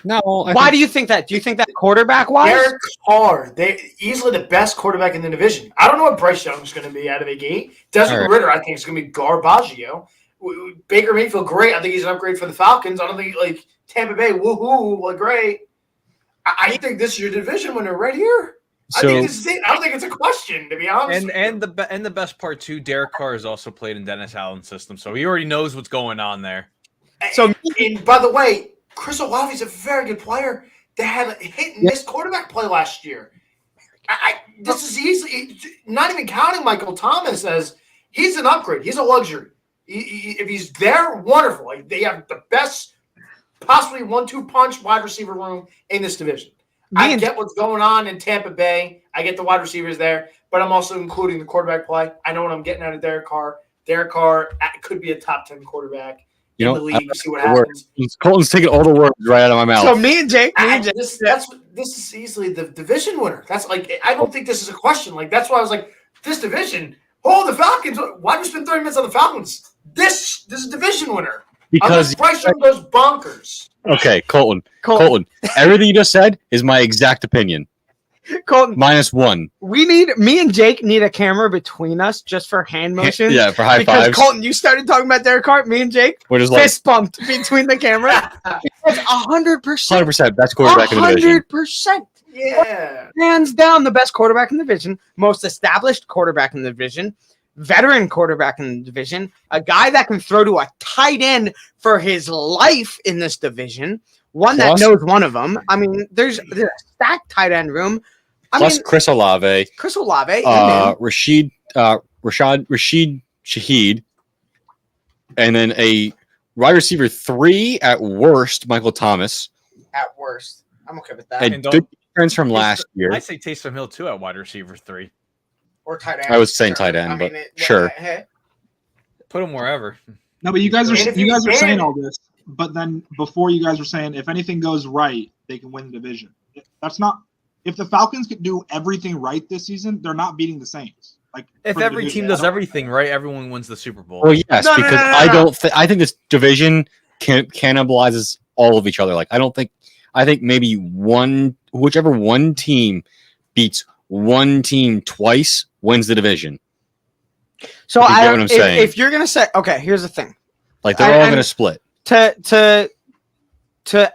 No, why do you think that? Do you think that quarterback wise? Derek Carr, they easily the best quarterback in the division. I don't know what Bryce Young is going to be out of the gate. Desmond All right. Ridder, I think, is going to be garbaggio. Baker Mayfield, great. I think he's an upgrade for the Falcons. I don't think like Tampa Bay, woohoo, like great. I think this is your division winner right here. I So think this is it. I don't think it's a question, to be honest. And the best part too, Derek Carr has also played in Dennis Allen's system, so he already knows what's going on there. So- and by the way, Chris Olave's a very good player. They had a hit and miss quarterback play last year. This is easily not even counting Michael Thomas as he's an upgrade. He's a luxury. If he's there, wonderful. Like they have the best, possibly 1-2 punch wide receiver room in this division. I get what's going on in Tampa Bay. I get the wide receivers there, but I'm also including the quarterback play. I know what I'm getting out of Derek Carr. Derek Carr could be a top 10 quarterback you in know, the league. See what happens. Colton's taking all the words right out of my mouth. So me and Jake, This is easily the division winner. That's like I don't think this is a question. Like that's why I was like, this division. Oh, the Falcons. Why do we spend 30 minutes on the Falcons? This is a division winner. Because Unless Bryce Young goes bonkers. okay, Colton, everything you just said is my exact opinion. Colton, -1. me and Jake need a camera between us just for hand motions. Yeah, for high because fives. Colton, you started talking about Derek Carr. Me and Jake We're just like fist bumped between the camera. That's 100%. 100% best quarterback in the division. 100%. Yeah. Hands down, the best quarterback in the division, most established quarterback in the division, veteran quarterback in the division, a guy that can throw to a tight end for his life in this division, one that knows one of them. I mean, there's a stacked tight end room. Plus Chris Olave, Rashid Shaheed, and then a wide receiver 3 at worst, Michael Thomas. At worst. I'm okay with that. And good defense from last year. I say Taysom Hill too at wide receiver 3. Or tight end. I was saying tight end, but sure. Put him wherever. No, but you guys are can. saying all this, but then before you guys were saying if anything goes right, they can win the division. That's not. If the Falcons could do everything right this season, they're not beating the Saints. Like If every team does everything right, everyone wins the Super Bowl. Well, yes, because I don't. I think this division cannibalizes all of each other. Like I think maybe whichever one team beats one team twice wins the division. So if you get what I'm saying. If you're gonna say, okay, here's the thing. Like they're all gonna split. To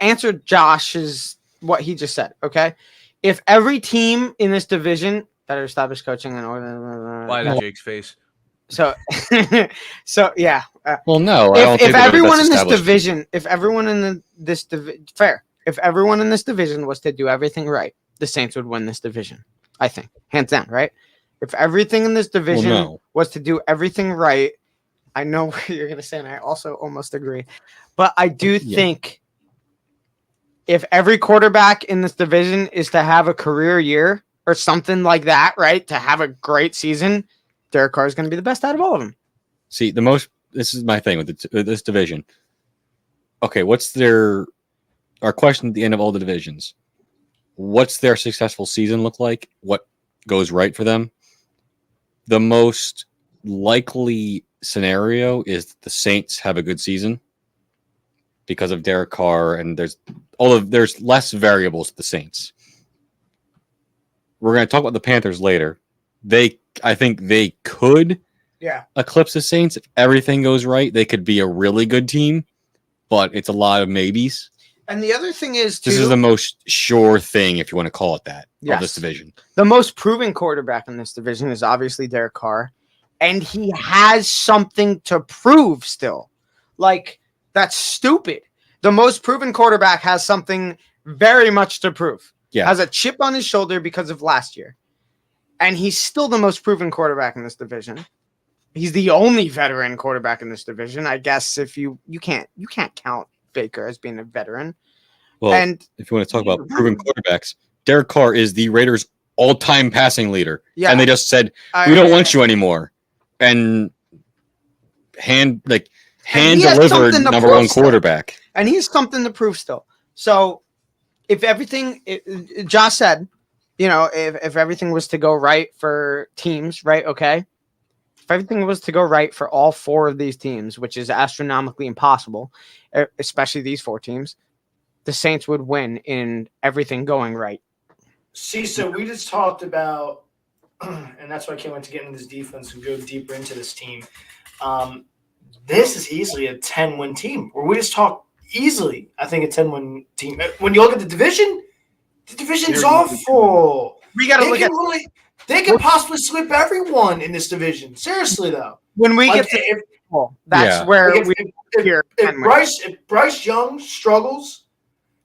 answer Josh's what he just said, okay. If every team in this division that are established coaching and Lie to Jake's face. So yeah. Well, no. I don't think if everyone in this established. division, if everyone in this division, fair. If everyone in this division was to do everything right, the Saints would win this division. I think, hands down, right? If everything in this division was to do everything right, I know what you're gonna say, and I also almost agree. But I do think if every quarterback in this division is to have a career year or something like that, right? To have a great season, Derek Carr is going to be the best out of all of them. See, this is my thing with this division. Okay, our question at the end of all the divisions? What's their successful season look like? What goes right for them? The most likely scenario is that the Saints have a good season because of Derek Carr, and there's less variables with the Saints. We're going to talk about the Panthers later. I think they could eclipse the Saints if everything goes right. They could be a really good team, but it's a lot of maybes. And the other thing is, this is the most sure thing, if you want to call it that, of this division. The most proven quarterback in this division is obviously Derek Carr, and he has something to prove still. Like, that's stupid. The most proven quarterback has something very much to prove. Yeah. Has a chip on his shoulder because of last year. And he's still the most proven quarterback in this division. He's the only veteran quarterback in this division. I guess if you can't count Baker as being a veteran. Well, and if you want to talk about proven quarterbacks, Derek Carr is the Raiders' all-time passing leader. Yeah. And they just said, we don't want you anymore. And hand-delivered number one quarterback. Still. And he has something to prove still. So if everything, Josh said, if everything was to go right for teams, right? Okay. If everything was to go right for all four of these teams, which is astronomically impossible, especially these four teams, the Saints would win in everything going right. See, so we just talked about, and that's why I can't wait to get into this defense and go deeper into this team. This is easily a 10-win team, where we just talk easily, I think, a 10-win team. When you look at the division's awful. We got to look at they could possibly slip everyone in this division. Seriously, though. When we get to that's where if Bryce Young struggles,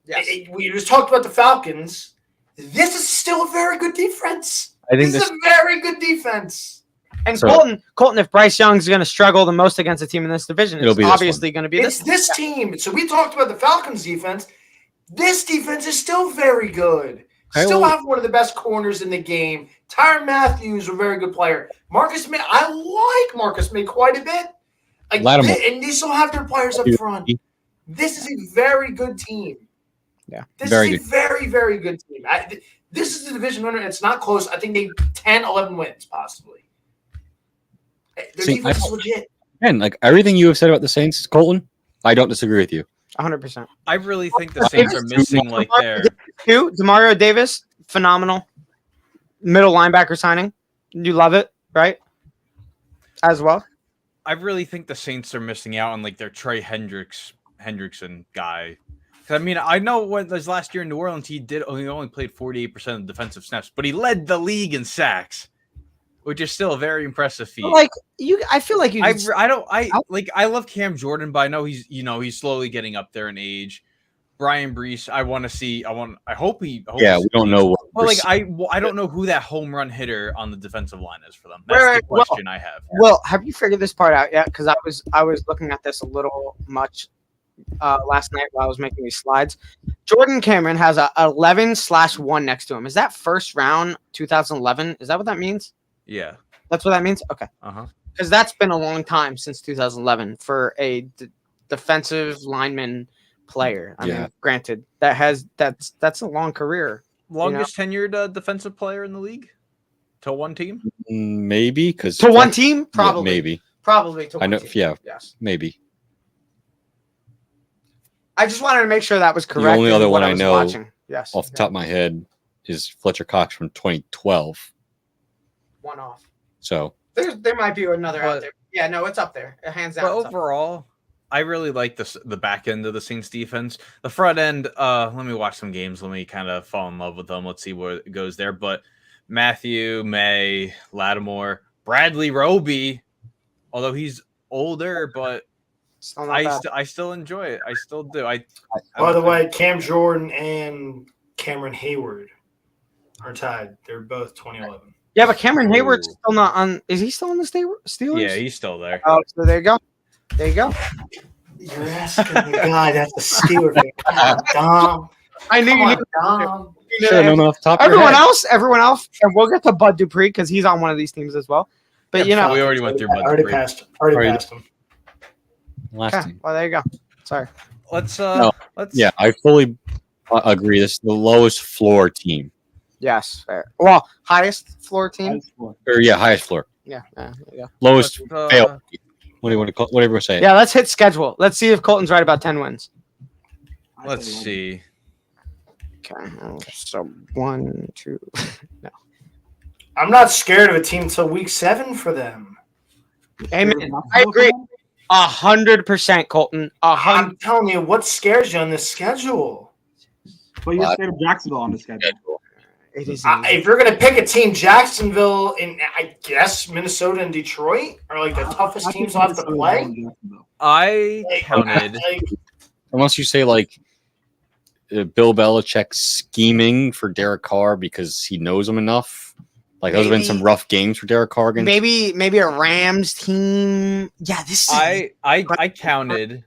we just talked about the Falcons. This is still a very good defense. This is a very good defense. And Colton, if Bryce Young's going to struggle the most against a team in this division, it's obviously going to be this team. So we talked about the Falcons defense. This defense is still very good. Still have one of the best corners in the game. Tyrann Mathieu is a very good player. Marcus May, I like Marcus May quite a bit. And they still have their players up front. This is a very good team. Yeah, this is a very, very good team. This is a division winner. It's not close. I think they 10, 11 wins possibly. Their defense is legit. And like everything you have said about the Saints, Colton, I don't disagree with you. 100%. I really think the Saints are missing like their Demario Davis, phenomenal middle linebacker signing. You love it, right? As well. I really think the Saints are missing out on like their Trey Hendrickson guy. I mean, I know when this last year in New Orleans, he only played 48% of defensive snaps, but he led the league in sacks, which is still a very impressive feat. I feel like I love Cam Jordan, but I know he's slowly getting up there in age. Brian Brees, I hope he. We don't know. I don't know who that home run hitter on the defensive line is for them. That's the question I have. Well, have you figured this part out yet? Because I was looking at this a little much last night while I was making these slides. Jordan Cameron has a 11/1 next to him. Is that first round 2011? Is that what that means? Yeah, that's what that means. Okay. Because that's been a long time since 2011 for a defensive lineman player. I mean, granted, that's a long career. Longest tenured defensive player in the league to one team? Maybe because to one team, probably. Yeah, maybe. Probably to one team. Yeah. Yes. Maybe. I just wanted to make sure that was correct. The only other one I know off the top of my head is Fletcher Cox from 2012. One off. So there might be another out there. Yeah, no, it's up there. Hands down. But overall, I really like the back end of the Saints defense. The front end, let me watch some games. Let me kind of fall in love with them. Let's see where it goes there. But Matthew, May, Lattimore, Bradley Roby, although he's older, but I still enjoy it. I still do. By the way, Cam Jordan and Cameron Hayward are tied. They're both 2011. Yeah, but Cameron Hayward's still not on. Is he still on the Steelers? Yeah, he's still there. Oh, so there you go. There you go. You're asking the guy that's a Steeler fan. Dom. I knew Come you on, knew. Dom. You knew Sure, that. no, off the top of your Everyone else, and we'll get to Bud Dupree because he's on one of these teams as well. But you know, we already went through Bud Already Dupree. passed. Already Already- passed him. Last okay, team. well there you go. Sorry. Let's No, let's Yeah, I fully agree. This is the lowest floor team. Yes, fair. Well, highest floor team. Or yeah, highest floor. Yeah, yeah. Lowest let's, fail. What do you want to call? Whatever you say. Yeah, let's hit schedule. Let's see if Colton's right about 10 wins. let's see. Okay, so 1, 2. No. I'm not scared of a team till week 7 for them. Amen. I agree. 100%, Colton. 100. I'm telling you, what scares you on this schedule? But you're scared of Jacksonville on the schedule. It is. If you're going to pick a team, Jacksonville and I guess Minnesota and Detroit are like the toughest teams I'll have to play. I counted. Unless you say like Bill Belichick scheming for Derek Carr because he knows him enough. Like those have been some rough games for Derek Carr. Maybe a Rams team. Yeah, this is. I counted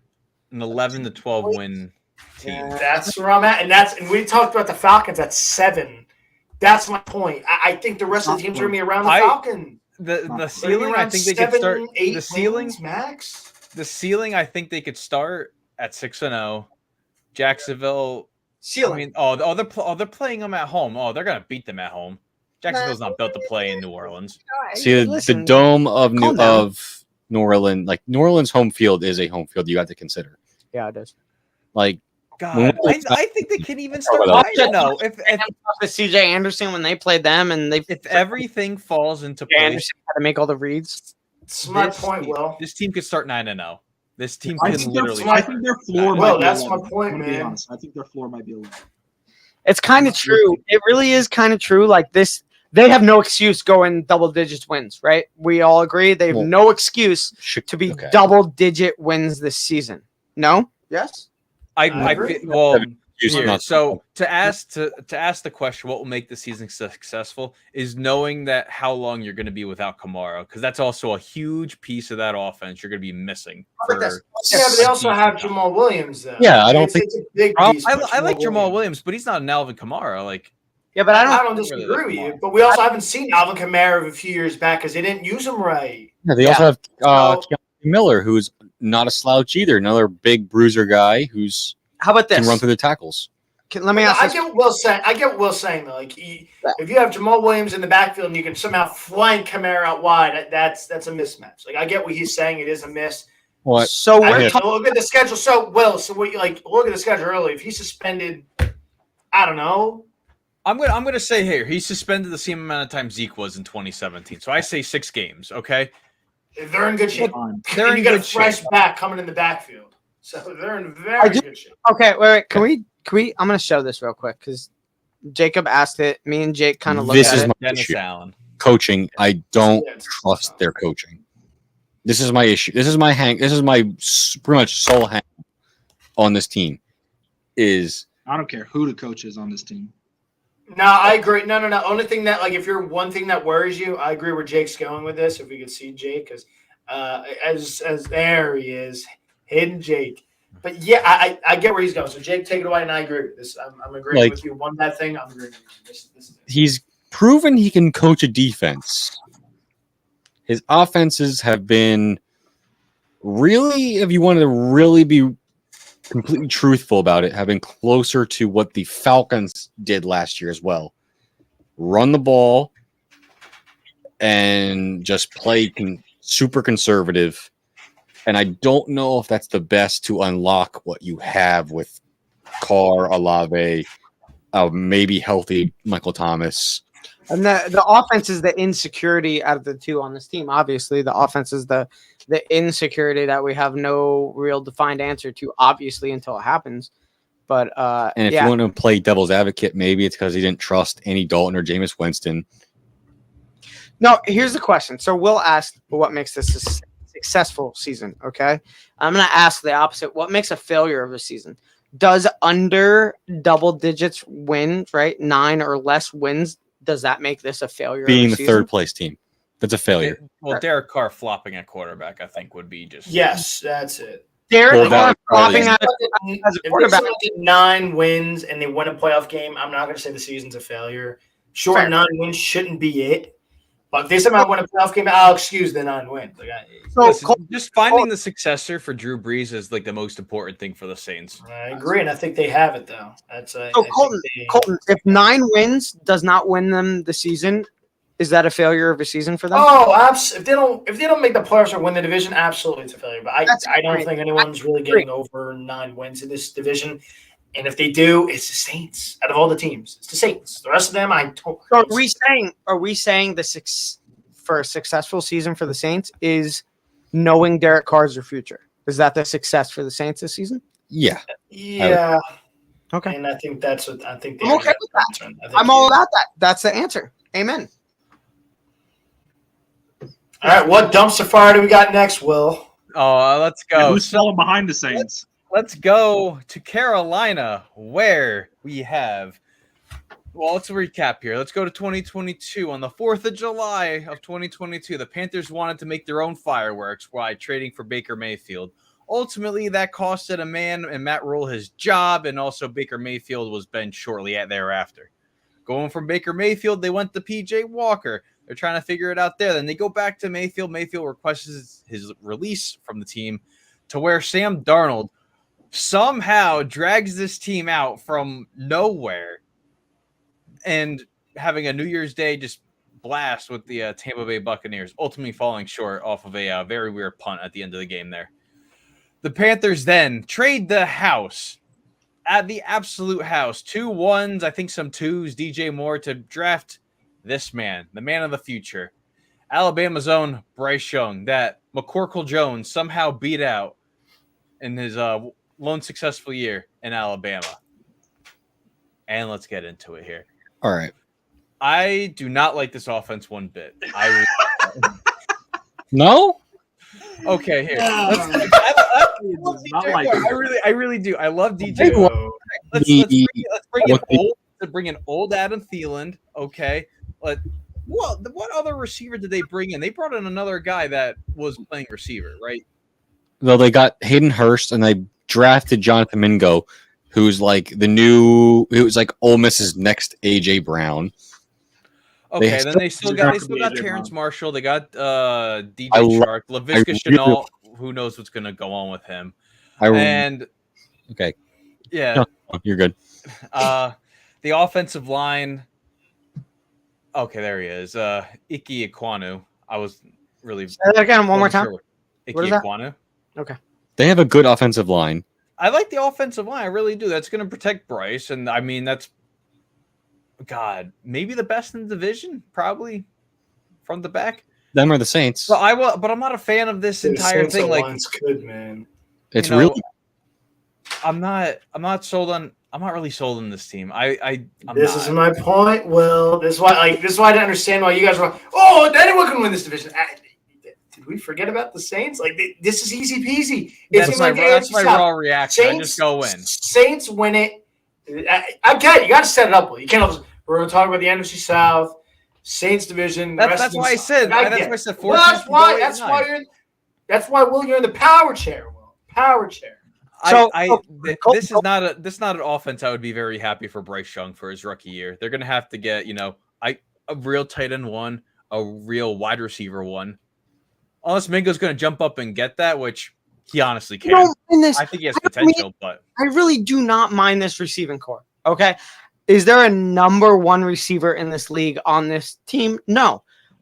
an 11 to 12 win team. That's where I'm at, and we talked about the Falcons at 7. That's my point. I think the rest of the teams are going to be around the Falcons. The ceiling, I think they could start. The ceiling, max. The ceiling, I think they could start at 6-0. Jacksonville. Ceiling. I mean, they're playing them at home. Oh, they're gonna beat them at home. Jacksonville's not built to play in New Orleans. See, the dome of New Orleans, like New Orleans home field is a home field you have to consider. Yeah, it is. Like, God, I think they can even start 9-0 if the CJ Anderson when they played them and if everything falls into CJ place. Anderson had to make all the reads. That's my point, Will. This team could start 9-0. This team I can think literally. I think their floor. Well, might be that's 11, my point, I'm gonna be man. honest. I think their floor might be 11. It's kind of true. It really is kind of true. Like this, they have no excuse going double digits wins, right? We all agree they have no excuse to be double digit wins this season. No? Yes. So to ask the question, what will make the season successful is knowing that how long you're going to be without Kamara, because that's also a huge piece of that offense you're going to be missing. But they also have Jamal Williams, though. Yeah, I don't think it's a big piece. I like Jamal Williams, but he's not an Alvin Kamara. Like, yeah, but I don't disagree with you. But we also haven't seen Alvin Kamara a few years back because they didn't use him right. Yeah, they also have Keontae Miller, who's not a slouch either. Another big bruiser guy who's how about this? Can run through the tackles. Let me ask. I get what Will's saying. Though. Like, if you have Jamal Williams in the backfield and you can somehow flank Kamara out wide, that's a mismatch. Like, I get what he's saying. It is a miss. What? So look at the schedule. So what you like? Look at the schedule early. If he's suspended, I don't know. I'm gonna say here he's suspended the same amount of time Zeke was in 2017. So I say 6 games. Okay. They're in good shape. They're in good shape. Fresh back coming in the backfield. So they're in very good shape. Okay, wait. Can we? I'm going to show this real quick because Jacob asked it. Me and Jake kind of looked at it. This is my Dennis issue. Allen. Coaching. I don't trust their coaching. This is my issue. This is my pretty much sole hang on this team. Is I don't care who the coach is on this team. No, I agree. No. Only thing that, like, if you're one thing that worries you, I agree where Jake's going with this. If we could see Jake, because as there he is, hidden Jake. But yeah, I get where he's going. So Jake, take it away, and I agree with this. I'm agreeing with you. One bad thing, I'm agreeing with you. He's proven he can coach a defense. His offenses have been really, if you wanted to really be completely truthful about it, have been closer to what the Falcons did last year as well. Run the ball and just play super conservative. And I don't know if that's the best to unlock what you have with Carr, Olave, maybe healthy Michael Thomas. And the offense is the insecurity out of the two on this team. Obviously, the offense is the insecurity that we have no real defined answer to, obviously, until it happens. But and if you want to play devil's advocate, maybe it's because he didn't trust Andy Dalton or Jameis Winston. No, here's the question. So we'll ask what makes this a successful season, okay? I'm going to ask the opposite. What makes a failure of a season? Does under double digits wins, right? 9 or less wins, does that make this a failure? Being the third place team. That's a failure. Well, Derek Carr flopping at quarterback, I think, would be just... Yes, that's it. Derek Well, Carr that flopping probably- out as a If quarterback. they get 9 wins and they win a playoff game, I'm not going to say the season's a failure. Sure, Fair. 9 wins shouldn't be it. But if they somehow win a playoff game, I'll excuse the 9 wins. So Listen, just finding the successor for Drew Brees is like the most important thing for the Saints. I agree, and I think they have it though. That's So Colton, if 9 wins does not win them the season, is that a failure of a season for them? Oh, if they don't make the playoffs or win the division, absolutely it's a failure. But I don't great. think anyone's really getting over 9 wins in this division. And if they do, it's the Saints. Out of all the teams, it's the Saints. The rest of them, I don't. So are we saying for a successful season for the Saints is knowing Derek Carr's their future? Is that the success for the Saints this season? Yeah. Yeah. Okay. And I think that's what I think. I'm okay with that. I'm all about that. That's the answer. Amen. All right, what dumpster fire do we got next, Will? Oh, let's And go. who's selling behind the Saints? Let's go to Carolina, where we have. Well, let's recap here. Let's go to 2022. On the 4th of July of 2022, the Panthers wanted to make their own fireworks while trading for Baker Mayfield. Ultimately, that costed a man and Matt Rule his job, and also Baker Mayfield was benched shortly thereafter. Going from Baker Mayfield, they went to P.J. Walker. They're trying to figure it out there. Then they go back to Mayfield. Mayfield requests his release from the team to where Sam Darnold somehow drags this team out from nowhere and having a New Year's Day just blast with the Tampa Bay Buccaneers, ultimately falling short off of a very weird punt at the end of the game there. The Panthers then trade the house at the absolute house. 2 1s, I think some 2s, DJ Moore to draft this man, the man of the future. Alabama's own Bryce Young, that McCorkle Jones somehow beat out in his lone successful year in Alabama. And let's get into it here. All right. I do not like this offense one bit. No? Okay, here. Not like I really do. I love DJ. Let's bring in old Adam Thielen. Okay. What other receiver did they bring in? They brought in another guy that was playing receiver, right? Well, they got Hayden Hurst and they drafted Jonathan Mingo, who's like it was like Ole Miss's next AJ Brown. Okay, then they still got Terrence Marshall. They got DJ Chark, Laviska Shenault. Who knows what's going to go on with him? Okay, yeah, no, you're good. The offensive line. Okay, there he is. Ike Ekwonu. I was really. Say that again one more time. Sure. Ike What is that? Ekwonu. Okay. They have a good offensive line. I like the offensive line. I really do. That's going to protect Bryce, and I mean that's. God, maybe the best in the division, probably from the back. Them are the Saints. But I'm not a fan of this entire thing. Like, good, man. It's really. I'm not sold on. I'm not really sold on this team. This is my point, Will. This is why I didn't understand why you guys were. Oh, anyone can win this division. Did we forget about the Saints? Like this is easy peasy. That's my raw reaction. I just go in. Saints win it. I get it. You got to set it up. Will. You can't. We're going to talk about the NFC South, Saints division. That's why I said. That's why I said. That's why Will, you're in the power chair. Will, power chair. This is not an offense I would be very happy for Bryce Young for his rookie year. They're going to have to get a real tight end one, a real wide receiver one. Unless Mingo's going to jump up and get that, which he honestly can. I think he has potential, but I really do not mind this receiving core. Okay. Is there a number 1 receiver in this league on this team? No.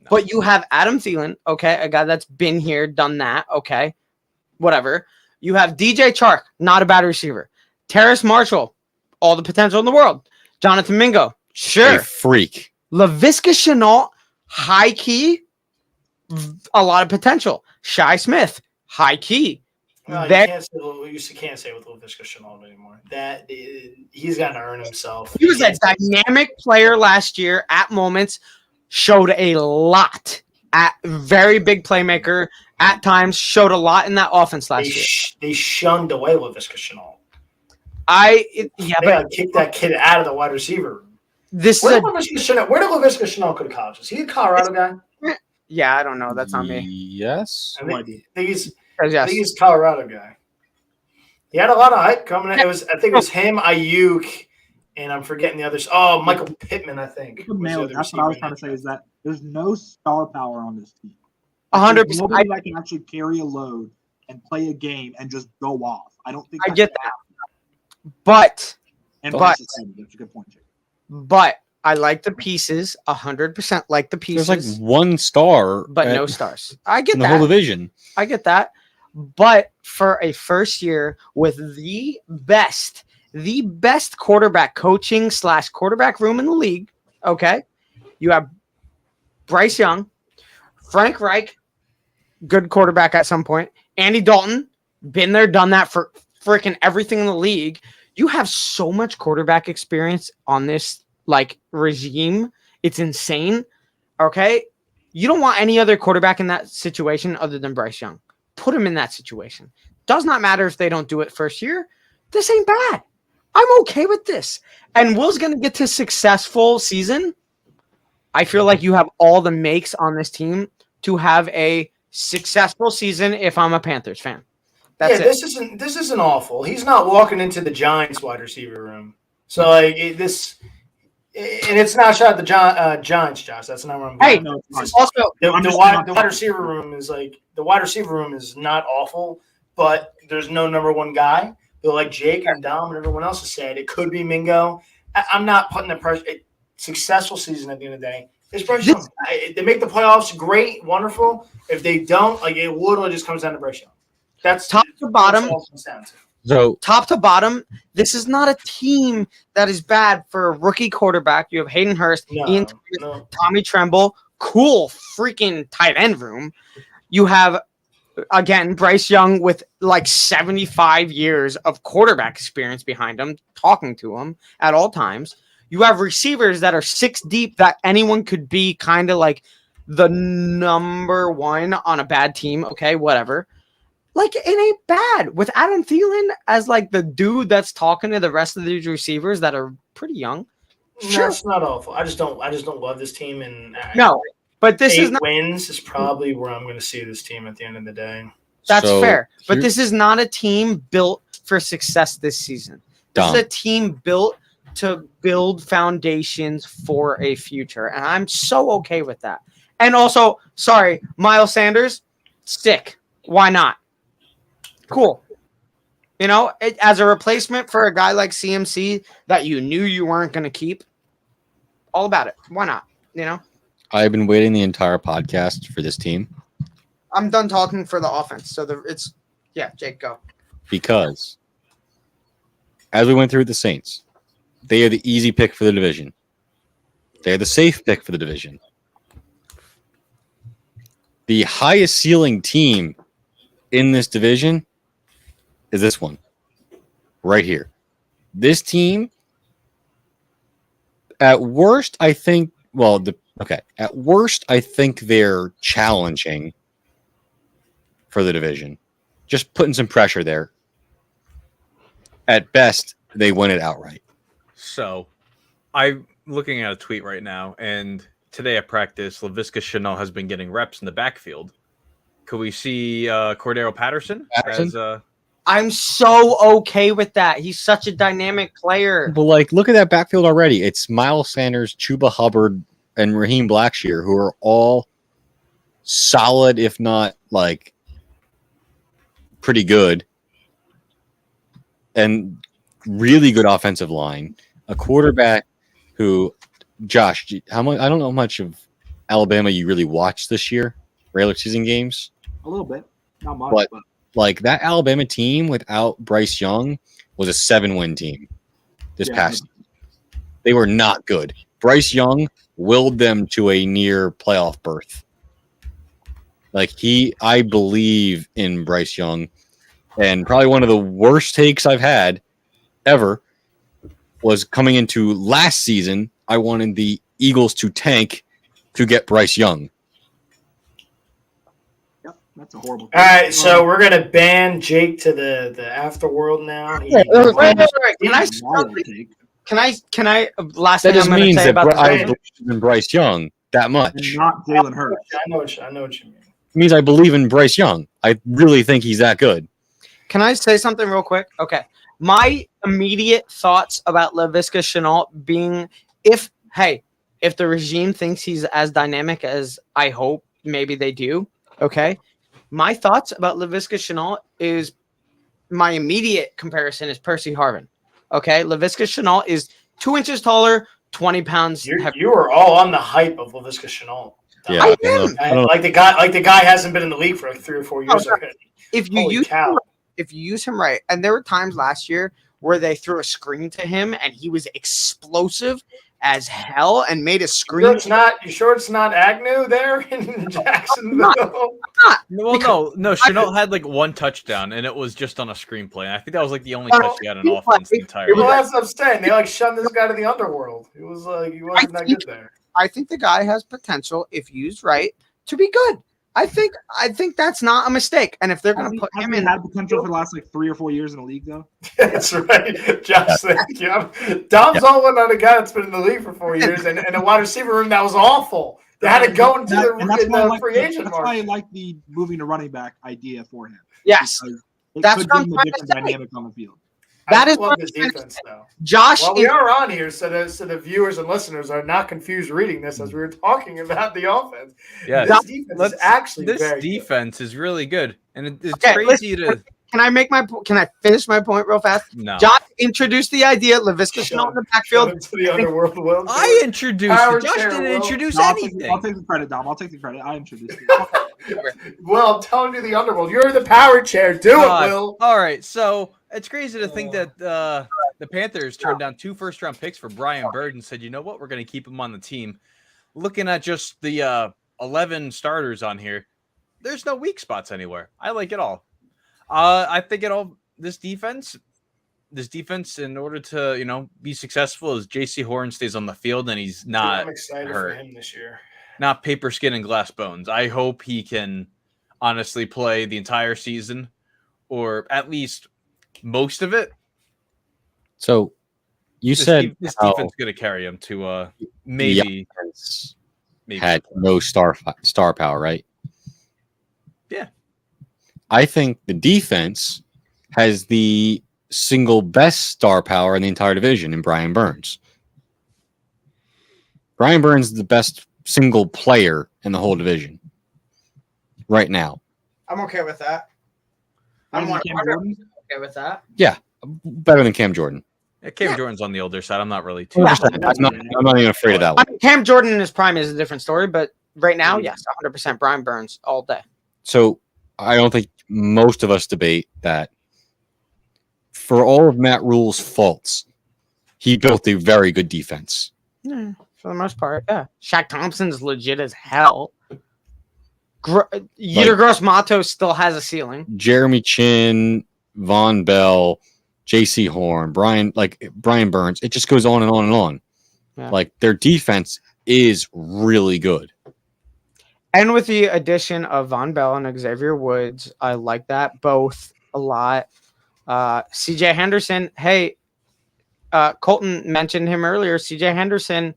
But you have Adam Thielen, okay, a guy that's been here, done that, okay, whatever. You have DJ Chark, not a bad receiver. Terrace Marshall, all the potential in the world. Jonathan Mingo, sure. A freak. Laviska Shenault, high key, a lot of potential. Shy Smith, high key. No, you can't say with Laviska Shenault anymore. That he's got to earn himself. He was a dynamic player last year at moments, showed a lot. At very big playmaker at times, showed a lot in that offense last year. They shunned away Laviska Shenault. But kick that kid out of the wide receiver. Where did Laviska Shenault go to college? Is he a Colorado guy? Yeah, I don't know. That's on me. Yes. I think he's a Colorado guy. He had a lot of hype coming in. I think it was him, Ayuk, and I'm forgetting the others. Oh, Michael Pittman, I think. That's what I was trying to say is that there's no star power on this team. 100%. Nobody that can actually carry a load and play a game and just go off. I don't think I get that. But that's a good point, Jake. But I like the pieces, 100% like the pieces. There's like one star, but no stars. I get in that. the whole division. I get that. But for a first year with the best quarterback coaching / quarterback room in the league, okay, you have Bryce Young, Frank Reich, good quarterback at some point, Andy Dalton, been there, done that for freaking everything in the league. You have so much quarterback experience on this regime. It's insane. Okay. You don't want any other quarterback in that situation other than Bryce Young. Put him in that situation. Does not matter if they don't do it first year. This ain't bad. I'm okay with this. And Will's going to get to successful season. I feel like you have all the makes on this team to have a successful season if I'm a Panthers fan. That's it. This isn't awful. He's not walking into the Giants wide receiver room. So this, and it's not shot at the Giants, Josh. That's not where I'm going. Hey, also the wide receiver room is not awful, but there's no number one guy. But like Jake and Dom and everyone else has said, it could be Mingo. I'm not putting the pressure. Successful season at the end of the day. It's Bryce Young. They make the playoffs, great, wonderful. If they don't, it literally just comes down to Bryce Young. That's top to bottom. So top to bottom, this is not a team that is bad for a rookie quarterback. You have Hayden Hurst, Ian Thomas, Tommy Tremble, cool freaking tight end room. You have, again, Bryce Young with 75 years of quarterback experience behind him, talking to him at all times. You have receivers that are 6 deep that anyone could be kind of like the number one on a bad team. Okay, whatever. It ain't bad with Adam Thielen as the dude that's talking to the rest of these receivers that are pretty young. Sure, it's not awful. I just don't love this team, and no, but this is not wins is probably where I'm going to see this team at the end of the day. That's fair, but this is not a team built for success this season. This is a team built to build foundations for a future, and I'm so okay with that. And also, sorry, Miles Sanders, stick. Why not? Cool. As a replacement for a guy like CMC that you knew you weren't going to keep, all about it. Why not? I've been waiting the entire podcast for this team. I'm done talking for the offense. So Jake, go. Because as we went through with the Saints, they are the easy pick for the division. They are the safe pick for the division. The highest ceiling team in this division is this one right here. This team, at worst, I think, at worst, I think they're challenging for the division. Just putting some pressure there. At best, they win it outright. So, I'm looking at a tweet right now, and today at practice, LaVisca Chenault has been getting reps in the backfield. Could we see Cordero Patterson? I'm so okay with that. He's such a dynamic player. But look at that backfield already. It's Miles Sanders, Chuba Hubbard, and Raheem Blackshear, who are all solid, if not pretty good, and really good offensive line. A quarterback who, Josh, how much? I don't know how much of Alabama you really watched this year, regular season games. A little bit, not much, but that Alabama team without Bryce Young was a 7-win team this past season. They were not good. Bryce Young willed them to a near playoff berth. I believe in Bryce Young, and probably one of the worst takes I've had ever was coming into last season. I wanted the Eagles to tank to get Bryce Young. That's a horrible thing. All right, so we're going to ban Jake to the afterworld now. Can I last that thing just I'm means say that I believe in Bryce Young that much. Not Jalen Hurts. I know what you mean. It means I believe in Bryce Young. I really think he's that good. Can I say something real quick? Okay. My immediate thoughts about Laviska Shenault being if the regime thinks he's as dynamic as I hope maybe they do, okay? My thoughts about Laviska Shenault is my immediate comparison is Percy Harvin. Okay? Laviska Shenault is 2 inches taller, 20 pounds heavier. You were all on the hype of Laviska Shenault. Yeah, I am. Like the guy hasn't been in the league for like 3 or 4 years already. If you Holy use cow. if you use him right, and there were times last year where they threw a screen to him and he was explosive as hell and made a screen. You sure it's not Agnew there in Jacksonville? No. Chenault had like 1 touchdown, and it was just on a screenplay. And I think that was like the only touch he had on offense the entire Well, year. that's what I'm saying. They like shunned this guy to the underworld. It was like he wasn't that good there. I think the guy has potential, if used right, to be good. I think that's not a mistake. And if they're going to put him in, had potential for the last like 3 or 4 years in the league, though. That's right. Josh, thank you. Dom's all in on a guy that's been in the league for 4 years and a wide receiver room that was awful. They had to go into the free agent market. That's why I like the moving to running back idea for him. Yes, that's what I'm trying to say. Dynamic on the field. That is what the defense, though. Josh. Well, we are on here, so the viewers and listeners are not confused reading this as we were talking about the offense. Yeah, this defense is actually this defense is really good, and it's crazy to. Can I finish my point real fast? No. Josh introduced the idea. Laviska Shenault in the backfield. I introduced it. Josh didn't introduce anything. I'll take the credit, Dom. I'll take the credit. I introduced it. Well, I'm telling you, the underworld. You're the power chair. Do it, Will. All right, so it's crazy to think that the Panthers turned down 2 first-round picks for Brian Bird and said, you know what, we're going to keep him on the team. Looking at just the 11 starters on here, there's no weak spots anywhere. I like it all. I think this defense, in order to be successful, is J.C. Horn stays on the field and he's not I'm excited hurt. for him this year. Not paper, skin, and glass bones. I hope he can honestly play the entire season, or at least most of it. So you said this defense is going to carry him to maybe had no star power, right? Yeah. I think the defense has the single best star power in the entire division in Brian Burns. Brian Burns is the best single player in the whole division right now. I'm okay with that. I'm okay with that. Yeah, better than Cam Jordan. Yeah, Cam Jordan's on the older side. I'm not really too. I'm not even afraid of that one. I mean, Cam Jordan in his prime is a different story, but right now, yes, 100% Brian Burns all day. So I don't think most of us debate that for all of Matt Rule's faults, he built a very good defense. Yeah, for the most part, yeah. Shaq Thompson's legit as hell. Yetur Gross-Matos still has a ceiling. Jeremy Chin, Von Bell, J.C. Horn, Brian Burns. It just goes on and on and on. Yeah. Like their defense is really good. And with the addition of Von Bell and Xavier Woods, I like that both a lot. CJ Henderson, Colton mentioned him earlier. CJ Henderson,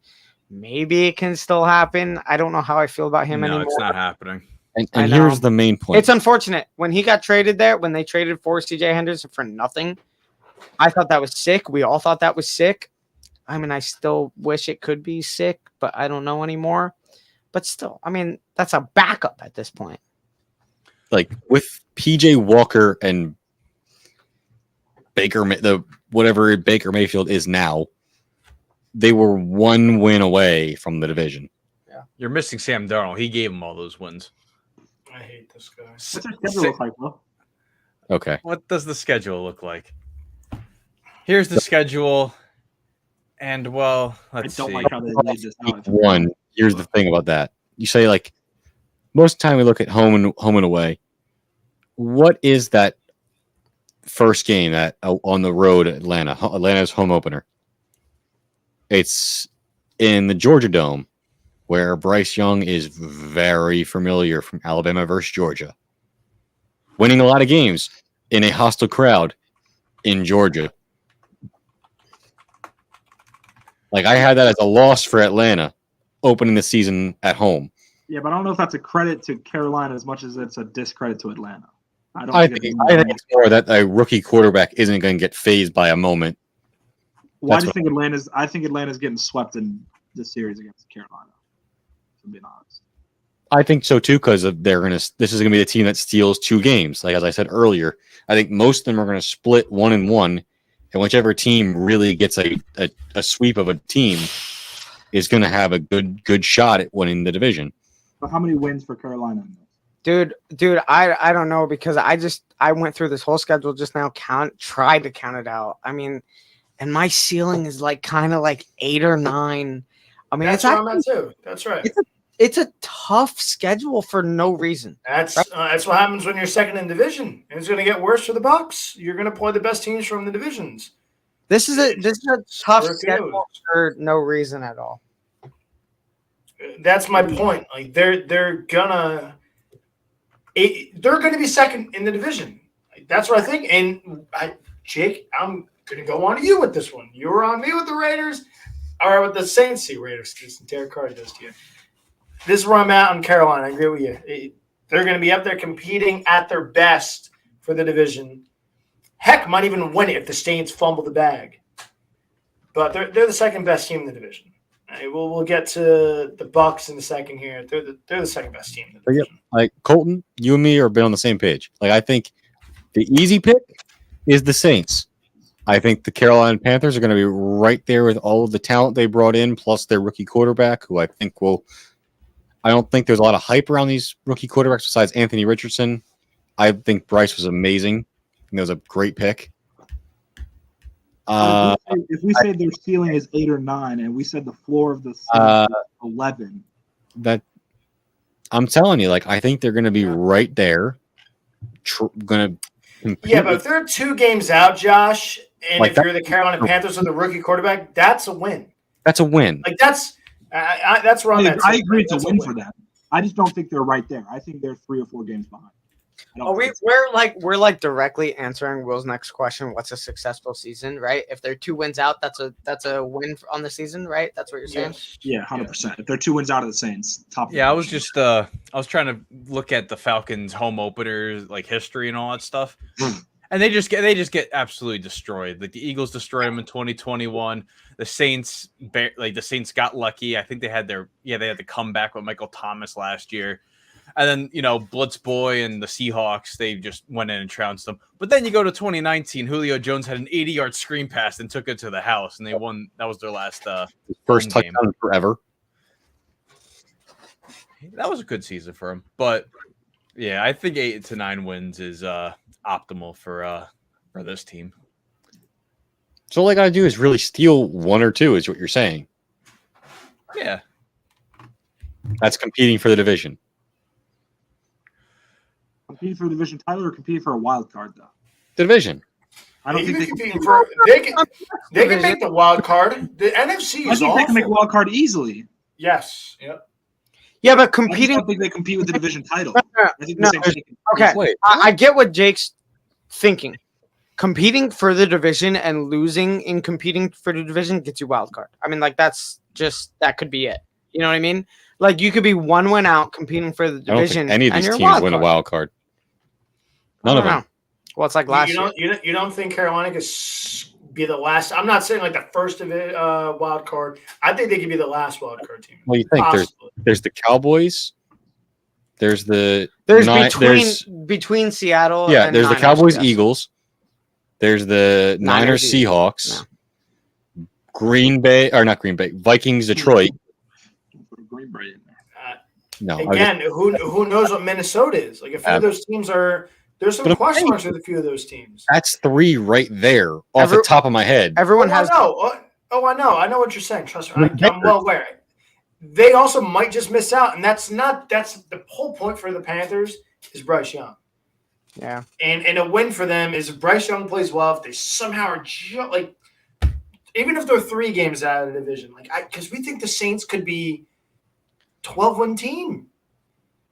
maybe it can still happen. I don't know how I feel about him anymore. No, it's not happening. And here's the main point. It's unfortunate. When he got traded there, when they traded for CJ Henderson for nothing, I thought that was sick. We all thought that was sick. I mean, I still wish it could be sick, but I don't know anymore. But still, I mean, that's a backup at this point. Like with PJ Walker and Baker Mayfield is now, they were 1 win away from the division. Yeah, you're missing Sam Darnold. He gave them all those wins. I hate this guy. What's their schedule look like, bro? Okay. What does the schedule look like? Here's the schedule, and let's see. I don't like how they laid this out. One. Here's the thing about that. You say most of the time we look at home and away. What is that first game that on the road at Atlanta? Atlanta's home opener. It's in the Georgia Dome, where Bryce Young is very familiar from Alabama versus Georgia. Winning a lot of games in a hostile crowd in Georgia. Like I had that as a loss for Atlanta opening the season at home. Yeah, but I don't know if that's a credit to Carolina as much as it's a discredit to Atlanta. I think it's more that a rookie quarterback isn't going to get phased by a moment. Well, I think Atlanta's getting swept in this series against Carolina. To be honest, I think so too, because this is gonna be the team that steals 2 games. Like as I said earlier, I think most of them are gonna split 1-1, and whichever team really gets a sweep of a team is gonna have a good shot at winning the division. but how many wins for Carolina? Dude, I don't know because I went through this whole schedule just now, tried to count it out. I mean, and my ceiling is like kind of like 8 or 9. I mean, That's it's where I'm at too. That's right. It's a tough schedule for no reason. That's what happens when you're second in division. And it's going to get worse for the Bucs. You're going to play the best teams from the divisions. This is a tough schedule for no reason at all. That's my point. Like they're gonna be second in the division. Like, that's what I think. And Jake, I'm gonna go on to you with this one. You were on me with the Raiders, or with the Saints. Raiders. Derek Carr does to you. This is where I'm at on Carolina. I agree with you. They're going to be up there competing at their best for the division. Heck, might even win it if the Saints fumble the bag. But they're the second best team in the division. We'll get to the Bucs in a second here. They're the second best team in the division. Like Colton, you and me are been on the same page. Like I think the easy pick is the Saints. I think the Carolina Panthers are going to be right there with all of the talent they brought in, plus their rookie quarterback, who I think will. I don't think there's a lot of hype around these rookie quarterbacks besides Anthony Richardson. I think Bryce was amazing. I think that was a great pick. If we say their ceiling is 8 or 9, and we said the floor of the ceiling is 11, that I'm telling you, like I think they're going to be right there. Going to compete. Yeah, but if they're 2 games out, Josh, and like if you're the Carolina Panthers with the rookie quarterback, that's a win. That's a win. Like that's where I'm at. I agree it's a win for them. I just don't think they're right there. I think they're 3 or 4 games behind. We're like directly answering Will's next question. What's a successful season, right? If they're 2 wins out, that's a win on the season, right? That's what you're saying. Yeah, 100%. If they're 2 wins out of the Saints, top. Yeah, I was just I was trying to look at the Falcons home openers, like history and all that stuff, and they just get absolutely destroyed. Like the Eagles destroyed them in 2021. The Saints got lucky. I think they had the comeback with Michael Thomas last year. And then, Blitz Boy and the Seahawks, they just went in and trounced them. But then you go to 2019, Julio Jones had an 80-yard screen pass and took it to the house, and they won. That was their last first touchdown forever. That was a good season for him. But, yeah, I think 8 to 9 wins is optimal for this team. So all they got to do is really steal 1 or 2 is what you're saying. Yeah. That's competing for the division. Competing for the division title or competing for a wild card, though? The division. I don't think they can make the wild card. The NFC is awful. They can make a wild card easily. Yes. Yep. Yeah, but competing. I don't think they compete with the division title. Okay. I get what Jake's thinking. Competing for the division and losing in competing for the division gets you wild card. I mean, like that could be it. You know what I mean? Like you could be 1 win out competing for the division. I don't think any of these teams win a wild card. None of them. Well, it's like last year. You don't think Carolina could be the last? I'm not saying like the first of it wild card. I think they could be the last wild card team. Well, you think there's the Cowboys. There's between Seattle. Yeah, and there's Niners, the Cowboys, Eagles. There's the Niners, Seahawks. No. Green Bay, or not Green Bay, Vikings, Detroit. Green Bay in there. No. Again, who knows what Minnesota is? Like a few of those teams there's some question marks with a few of those teams. That's 3 right there off the top of my head. Everyone has. I know what you're saying. Trust me, I'm well aware. They also might just miss out, and that's the whole point for the Panthers is Bryce Young. Yeah, and a win for them is if Bryce Young plays well. If they somehow are even if they're 3 games out of the division, because we think the Saints could be 12-win team.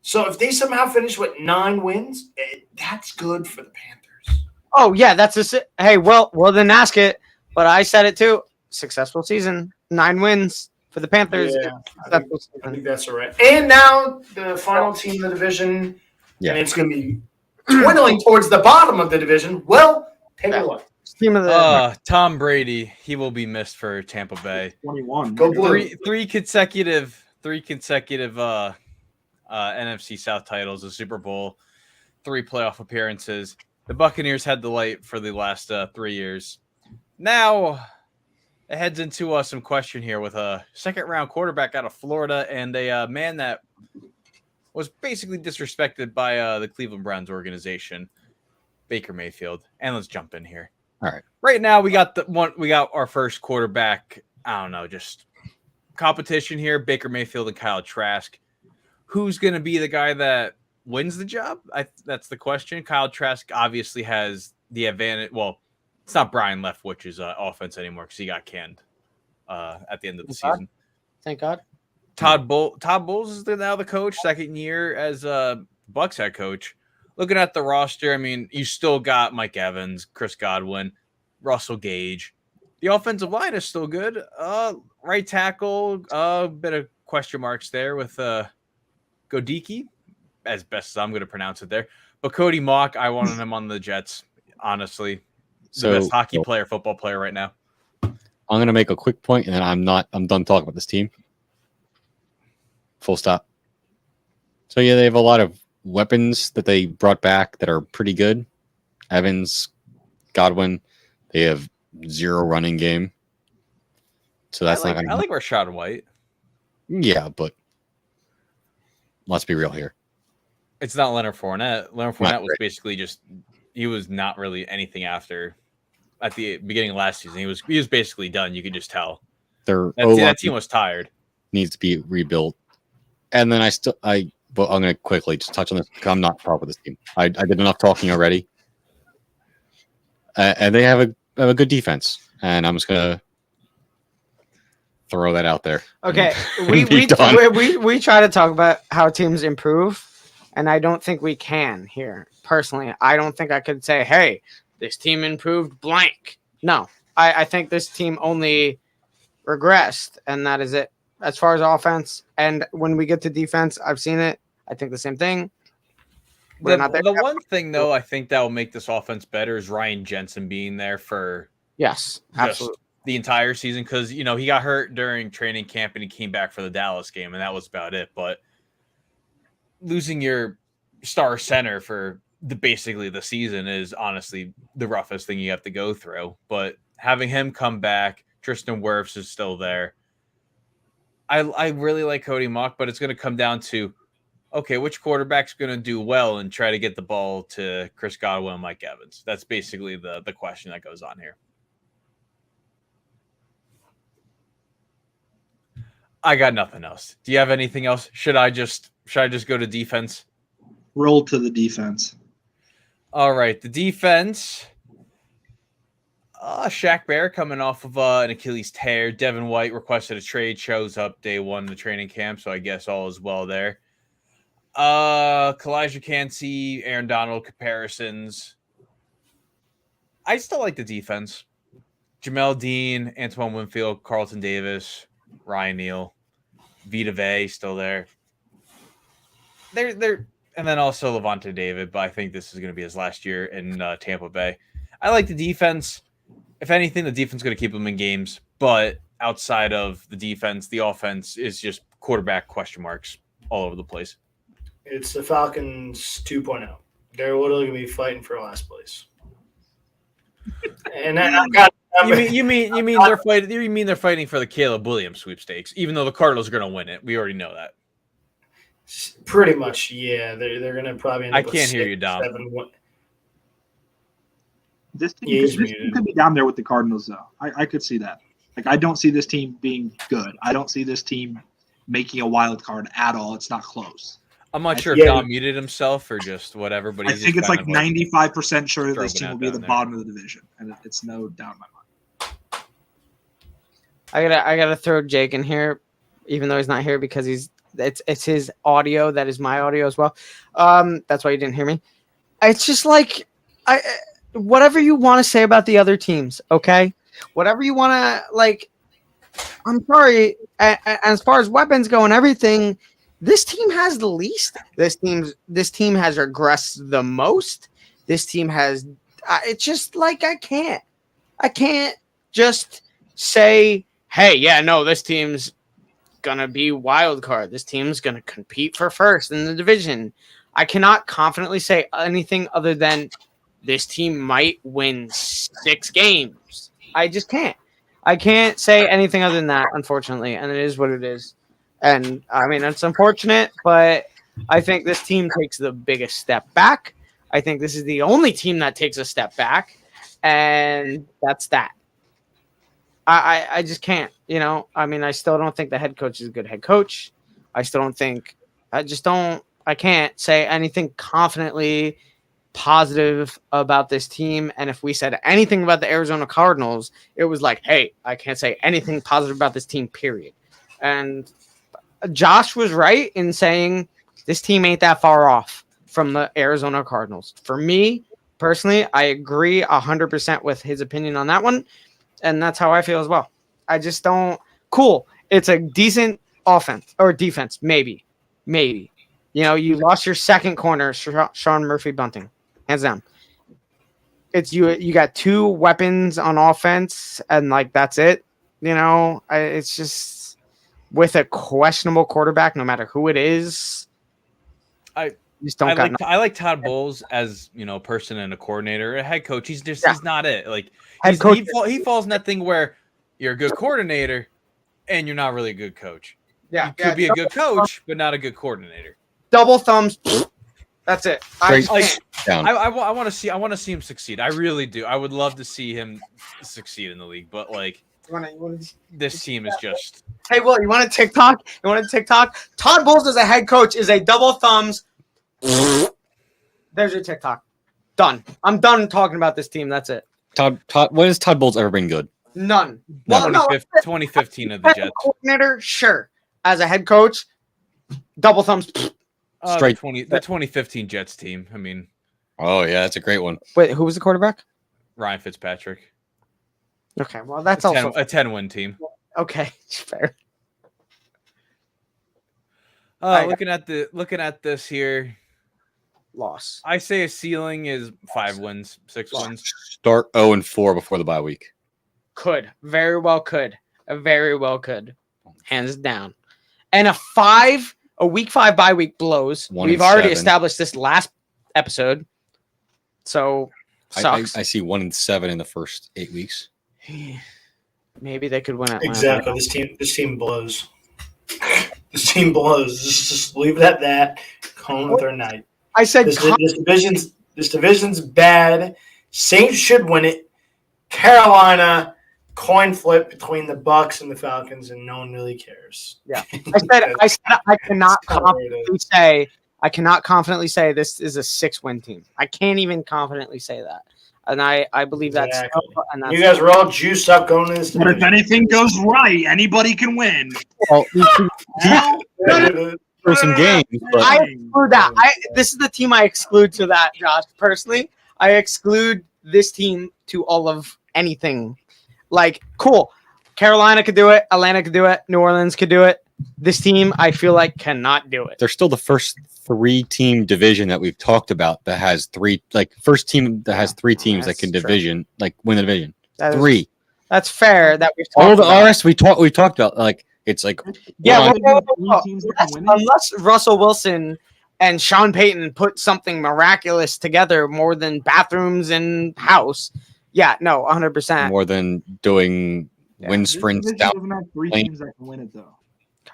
So if they somehow finish with 9 wins, that's good for the Panthers. Oh yeah, hey, well then ask it. But I said it too. Successful season, 9 wins for the Panthers. Yeah, I think that's all right. And now the final team of the division, and it's going to be dwindling towards the bottom of the division. Well, take a look. Team of the Tom Brady, he will be missed for Tampa Bay. 21. Go Blue. Three consecutive NFC South titles, a Super Bowl, 3 playoff appearances. The Buccaneers had the light for the last 3 years. Now it heads into some question here with a second-round quarterback out of Florida and a man that was basically disrespected by the Cleveland Browns organization, Baker Mayfield. And let's jump in here. All right. Right now, we got our first quarterback. I don't know, just competition here. Baker Mayfield and Kyle Trask. Who's going to be the guy that wins the job? That's the question. Kyle Trask obviously has the advantage. Well, it's not Brian Leftwich's offense anymore because he got canned at the end of the season. Thank God. Todd Bowles is now the coach, second year as Bucs head coach. Looking at the roster, I mean, you still got Mike Evans, Chris Godwin, Russell Gage. The offensive line is still good. Right tackle, a bit of question marks there with Godicki, as best as I'm going to pronounce it there. But Cody Mock, I wanted him on the Jets, honestly. The best hockey player, football player right now. I'm going to make a quick point, and then I'm done talking about this team. Full stop. So, yeah, they have a lot of weapons that they brought back that are pretty good. Evans, Godwin, they have 0 running game. So that's not going to... I like Rashad White. Yeah, but let's be real here. It's not Leonard Fournette. Leonard Fournette was basically just... He was not really anything after... At the beginning of last season, he was basically done. You could just tell. That team was tired. Needs to be rebuilt. And then I'm going to quickly just touch on this because I'm not proud with this team. I did enough talking already. And they have a good defense. And I'm just going to throw that out there. Okay. We try to talk about how teams improve, and I don't think we can here. Personally, I don't think I could say, hey, this team improved blank. No, I think this team only regressed, and that is it. As far as offense, and when we get to defense, I've seen it. I think the same thing. The one thing, though, I think that will make this offense better is Ryan Jensen being there for absolutely the entire season because he got hurt during training camp and he came back for the Dallas game, and that was about it. But losing your star center for basically the season is honestly the roughest thing you have to go through. But having him come back, Tristan Wirfs is still there. I really like Cody Mock, but it's going to come down to, okay, which quarterback's going to do well and try to get the ball to Chris Godwin and Mike Evans? That's basically the question that goes on here. I got nothing else. Do you have anything else? Should I just go to defense? Roll to the defense. All right, the defense. Shaq Bear coming off of an Achilles tear. Devin White requested a trade, shows up day 1 in the training camp, so I guess all is well there. Kalijah Cansey, Aaron Donald comparisons. I still like the defense. Jamel Dean, Antoine Winfield, Carlton Davis, Ryan Neal, Vita Vea still there. They're and then also Levante David, but I think this is going to be his last year in Tampa Bay. I like the defense. If anything, the defense is going to keep them in games. But outside of the defense, the offense is just quarterback question marks all over the place. It's the Falcons 2.0. They're literally going to be fighting for last place. And you mean they're fighting? You mean they're fighting for the Caleb Williams sweepstakes? Even though the Cardinals are going to win it, we already know that. Pretty much, yeah. They're going to probably end up I can't hear you, Dom. 7-1. This team could be down there with the Cardinals, though. I could see that. Like, I don't see this team being good. I don't see this team making a wild card at all. It's not close. I'm not sure if Dom muted himself or just whatever, but I think it's like 95% sure that this team will be at the bottom of the division, and it's no doubt in my mind. I gotta throw Jake in here, even though he's not here because it's his audio that is my audio as well. That's why you didn't hear me. It's just like whatever you want to say about the other teams, okay? Whatever you want to like. I'm sorry. As far as weapons go and everything, This team has the least. This team has regressed the most. This team has. It's just like I can't just say, hey, yeah, no, this team's gonna be wild card. This team's gonna compete for first in the division. I cannot confidently say anything other than this team might win 6 games. I just can't. I can't say anything other than that, unfortunately, and it is what it is. And I mean, it's unfortunate, but I think this team takes the biggest step back. I think this is the only team that takes a step back, and that's that. I just can't, you know. I mean, I still don't think the head coach is a good head coach. I can't say anything confidently positive about this team. And if we said anything about the Arizona Cardinals, it was like, hey, I can't say anything positive about this team, period. And Josh was right in saying this team ain't that far off from the Arizona Cardinals. For me, personally, I agree 100% with his opinion on that one. And that's how I feel as well. I just don't. Cool. It's a decent offense or defense, maybe. You know, you lost your second corner, Sean Murphy-Bunting, hands down. It's you got 2 weapons on offense, and like that's it. You know, it's just with a questionable quarterback, no matter who it is. I like Todd Bowles as, you know, person and a coordinator, a head coach. He's not it. Like head coach, he falls in that thing where you're a good coordinator and you're not really a good coach. Yeah, you could be a good coach, but not a good coordinator. Double thumbs. That's it. I want to see him succeed. I really do. I would love to see him succeed in the league, but like this team is just. Hey, Will, you want a TikTok? Todd Bowles as a head coach is a double thumbs. There's your TikTok. Done. I'm done talking about this team. That's it. Todd, when has Todd Bowles ever been good? None. Well, 2015 of the Jets. Coordinator, sure. As a head coach, double thumbs. Straight. The 2015 Jets team. I mean. Oh, yeah, that's a great one. Wait, who was the quarterback? Ryan Fitzpatrick. Okay, well, that's a also a 10-win team. Okay, fair. Looking at this here. Loss. I say a ceiling is 5 wins, 6 wins. Start 0-4 before the bye week. Very well could. Hands down. And a week 5 bye week blows. We've already established this last episode. So sucks. I see 1-7 in the first 8 weeks. Maybe they could win it. Exactly. This team blows. This team blows. Just leave it at that. Call it their night. I said this division's bad. Saints should win it. Carolina coin flip between the Bucs and the Falcons, and no one really cares. Yeah, I said I cannot confidently say this is a 6-win team. I can't even confidently say that, and I believe that's. And you guys are all juiced up going to this division. But if anything goes right, anybody can win. Well, for some games, but I exclude that. This is the team I exclude to that, Josh. Personally, I exclude this team to all of anything. Like, cool. Carolina could do it. Atlanta could do it. New Orleans could do it. This team, I feel like, cannot do it. They're still the first 3-team division that we've talked about that has 3, like first team that has 3 teams that can win the division. That's fair. That we've talked all the about. rest we talked about. Like it's like unless Russell Wilson and Sean Payton put something miraculous together more than bathrooms and house. Yeah, no, 100%. More than doing wind sprints down. Doesn't have 3 teams that can win it though.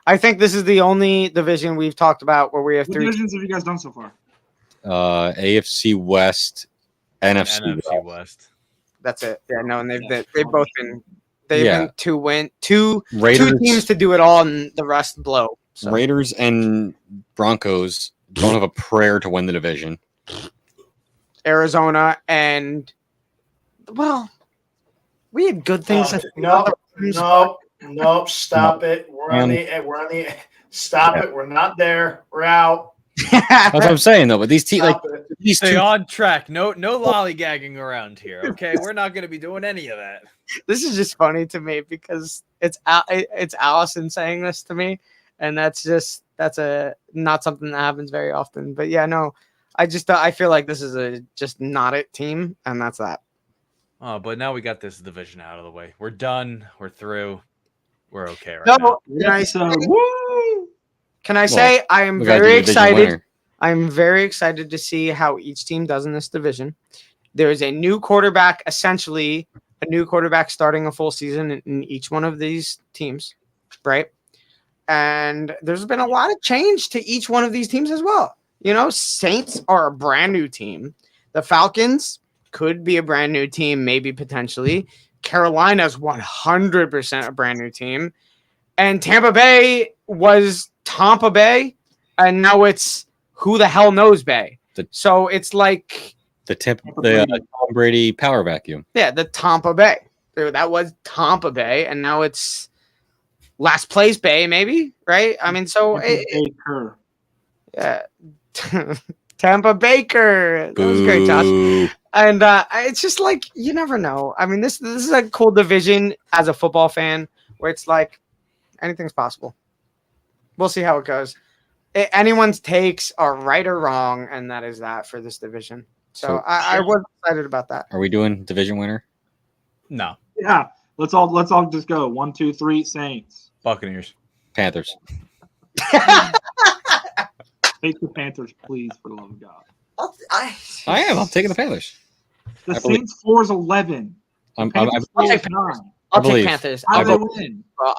I think this is the only division we've talked about where we have 3. What divisions have you guys done so far? AFC West, NFC West. That's it. Yeah, no, and they've both been been 2 Raiders, 2 teams to do it all, and the rest blow. So. Raiders and Broncos don't have a prayer to win the division. Arizona and we had good things. Nope. Stop it. We're on the. Stop it. We're not there. We're out. That's what I'm saying though. But these teams, stay on track. No lollygagging around here. Okay, we're not going to be doing any of that. This is just funny to me because it's Allison saying this to me, and that's just That's not something that happens very often. But yeah, no, I feel like this is a just not it team, and that's that. Oh, but now we got this division out of the way. We're done. We're through. We're okay right now. Can I say I am we got the very division excited? winner. I'm very excited to see how each team does in this division. There is a new quarterback, essentially a new quarterback starting a full season in each one of these teams, right? And there's been a lot of change to each one of these teams as well. You know, Saints are a brand new team. The Falcons could be a brand new team, maybe potentially. Carolina's 100% a brand new team. And Tampa Bay was Tampa Bay, and now it's who the hell knows Bay. So it's like the Tom Brady power vacuum. Yeah, the Tampa Bay. That was Tampa Bay, and now it's last place Bay, maybe, right? I mean, so Baker. Yeah, Tampa Baker. That was great, Josh. And it's just like you never know. I mean, this is a cool division as a football fan, where it's like anything's possible. We'll see how it goes. Anyone's takes are right or wrong, and that is that for this division. So I was excited about that. Are we doing division winner? No. Yeah. Let's all just go. 1, 2, 3. Saints. Buccaneers. Panthers. Take the Panthers, please, for the love of God. I am. I'm taking the Panthers. The Saints 4-11. I'll take Panthers. How do they win? Well,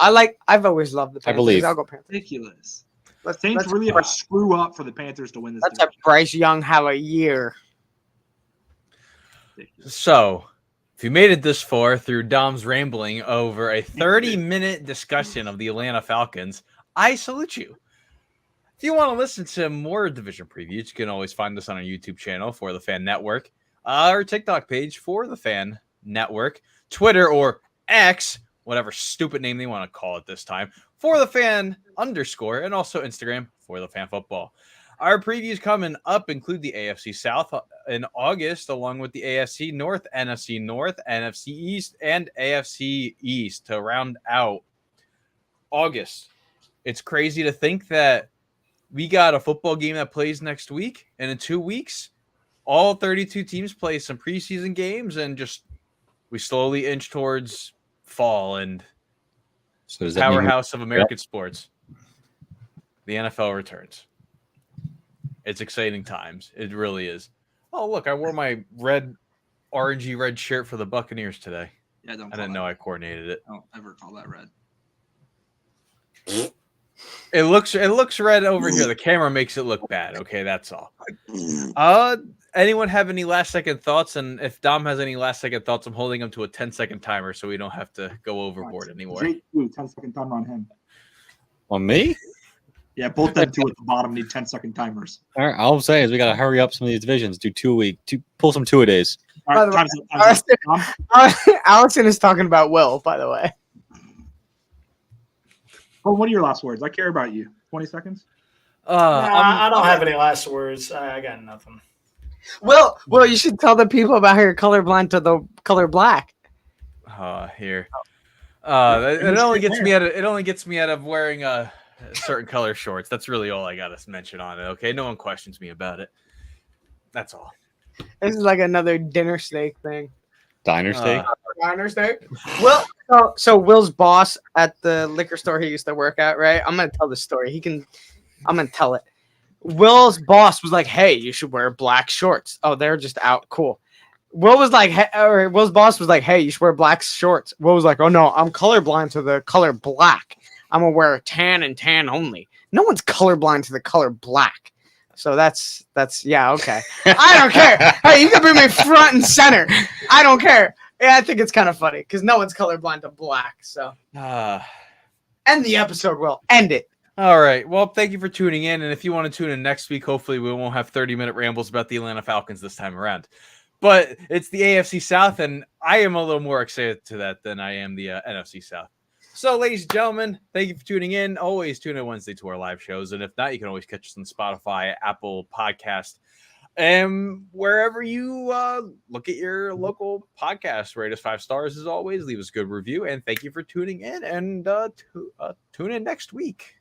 I've always loved the Panthers. I believe. I'll go Panthers. Ridiculous. The Saints really have to screw up for the Panthers to win this. Let's have Bryce Young have a year. So, if you made it this far through Dom's rambling over a 30-minute discussion of the Atlanta Falcons, I salute you. If you want to listen to more division previews, you can always find us on our YouTube channel for the Fan Network, our TikTok page for the Fan Network, Twitter or X, whatever stupid name they want to call it this time, for the Fan _, and also Instagram for the Fan Football. Our previews coming up include the AFC South in August, along with the AFC North, NFC North, NFC East, and AFC East to round out August. It's crazy to think that we got a football game that plays next week, and in 2 weeks, all 32 teams play some preseason games, and just we slowly inch towards fall and powerhouse of American sports. The NFL returns. It's exciting times. It really is. Oh, look, I wore my orangey red shirt for the Buccaneers today. Yeah, I didn't know I coordinated it. Don't ever call that red. It looks red over here. The camera makes it look bad. Okay, that's all. Anyone have any last second thoughts? And if Dom has any last second thoughts, I'm holding him to a 10-second timer so we don't have to go overboard anymore. 10-second timer on him. On me? Yeah, both them two at the bottom need 10-second timers. All right, all I'm saying is we got to hurry up some of these divisions. Do 2 a week. Pull some 2-a-days. All right, Allison is talking about Will, by the way. Oh, what are your last words? I care about you. 20 seconds? I don't have any last words. I got nothing. Well, you should tell the people about how you're colorblind to the color black. Here. It only gets me out of wearing certain color shorts. That's really all I got to mention on it. Okay, no one questions me about it. That's all. This is like another dinner steak thing. Diner steak. Diner steak. Well, so Will's boss at the liquor store he used to work at, right? I'm gonna tell the story. I'm gonna tell it. Will's boss was like, "Hey, you should wear black shorts." Oh, they're just out. Cool. Will's boss was like, "Hey, you should wear black shorts." Will was like, "Oh no, I'm colorblind to the color black. I'm gonna wear tan and tan only." No one's colorblind to the color black. So that's yeah, okay. I don't care. Hey, you can bring me front and center. I don't care. Yeah, I think it's kind of funny because no one's colorblind to black. So end the episode, Will. End it. All right. Well, thank you for tuning in. And if you want to tune in next week, hopefully we won't have 30-minute rambles about the Atlanta Falcons this time around. But it's the AFC South, and I am a little more excited to that than I am the NFC South. So, ladies and gentlemen, thank you for tuning in. Always tune in Wednesday to our live shows. And if not, you can always catch us on Spotify, Apple Podcast, and wherever you look at your local podcast. Rate us 5 stars as always. Leave us a good review. And thank you for tuning in. And tune in next week.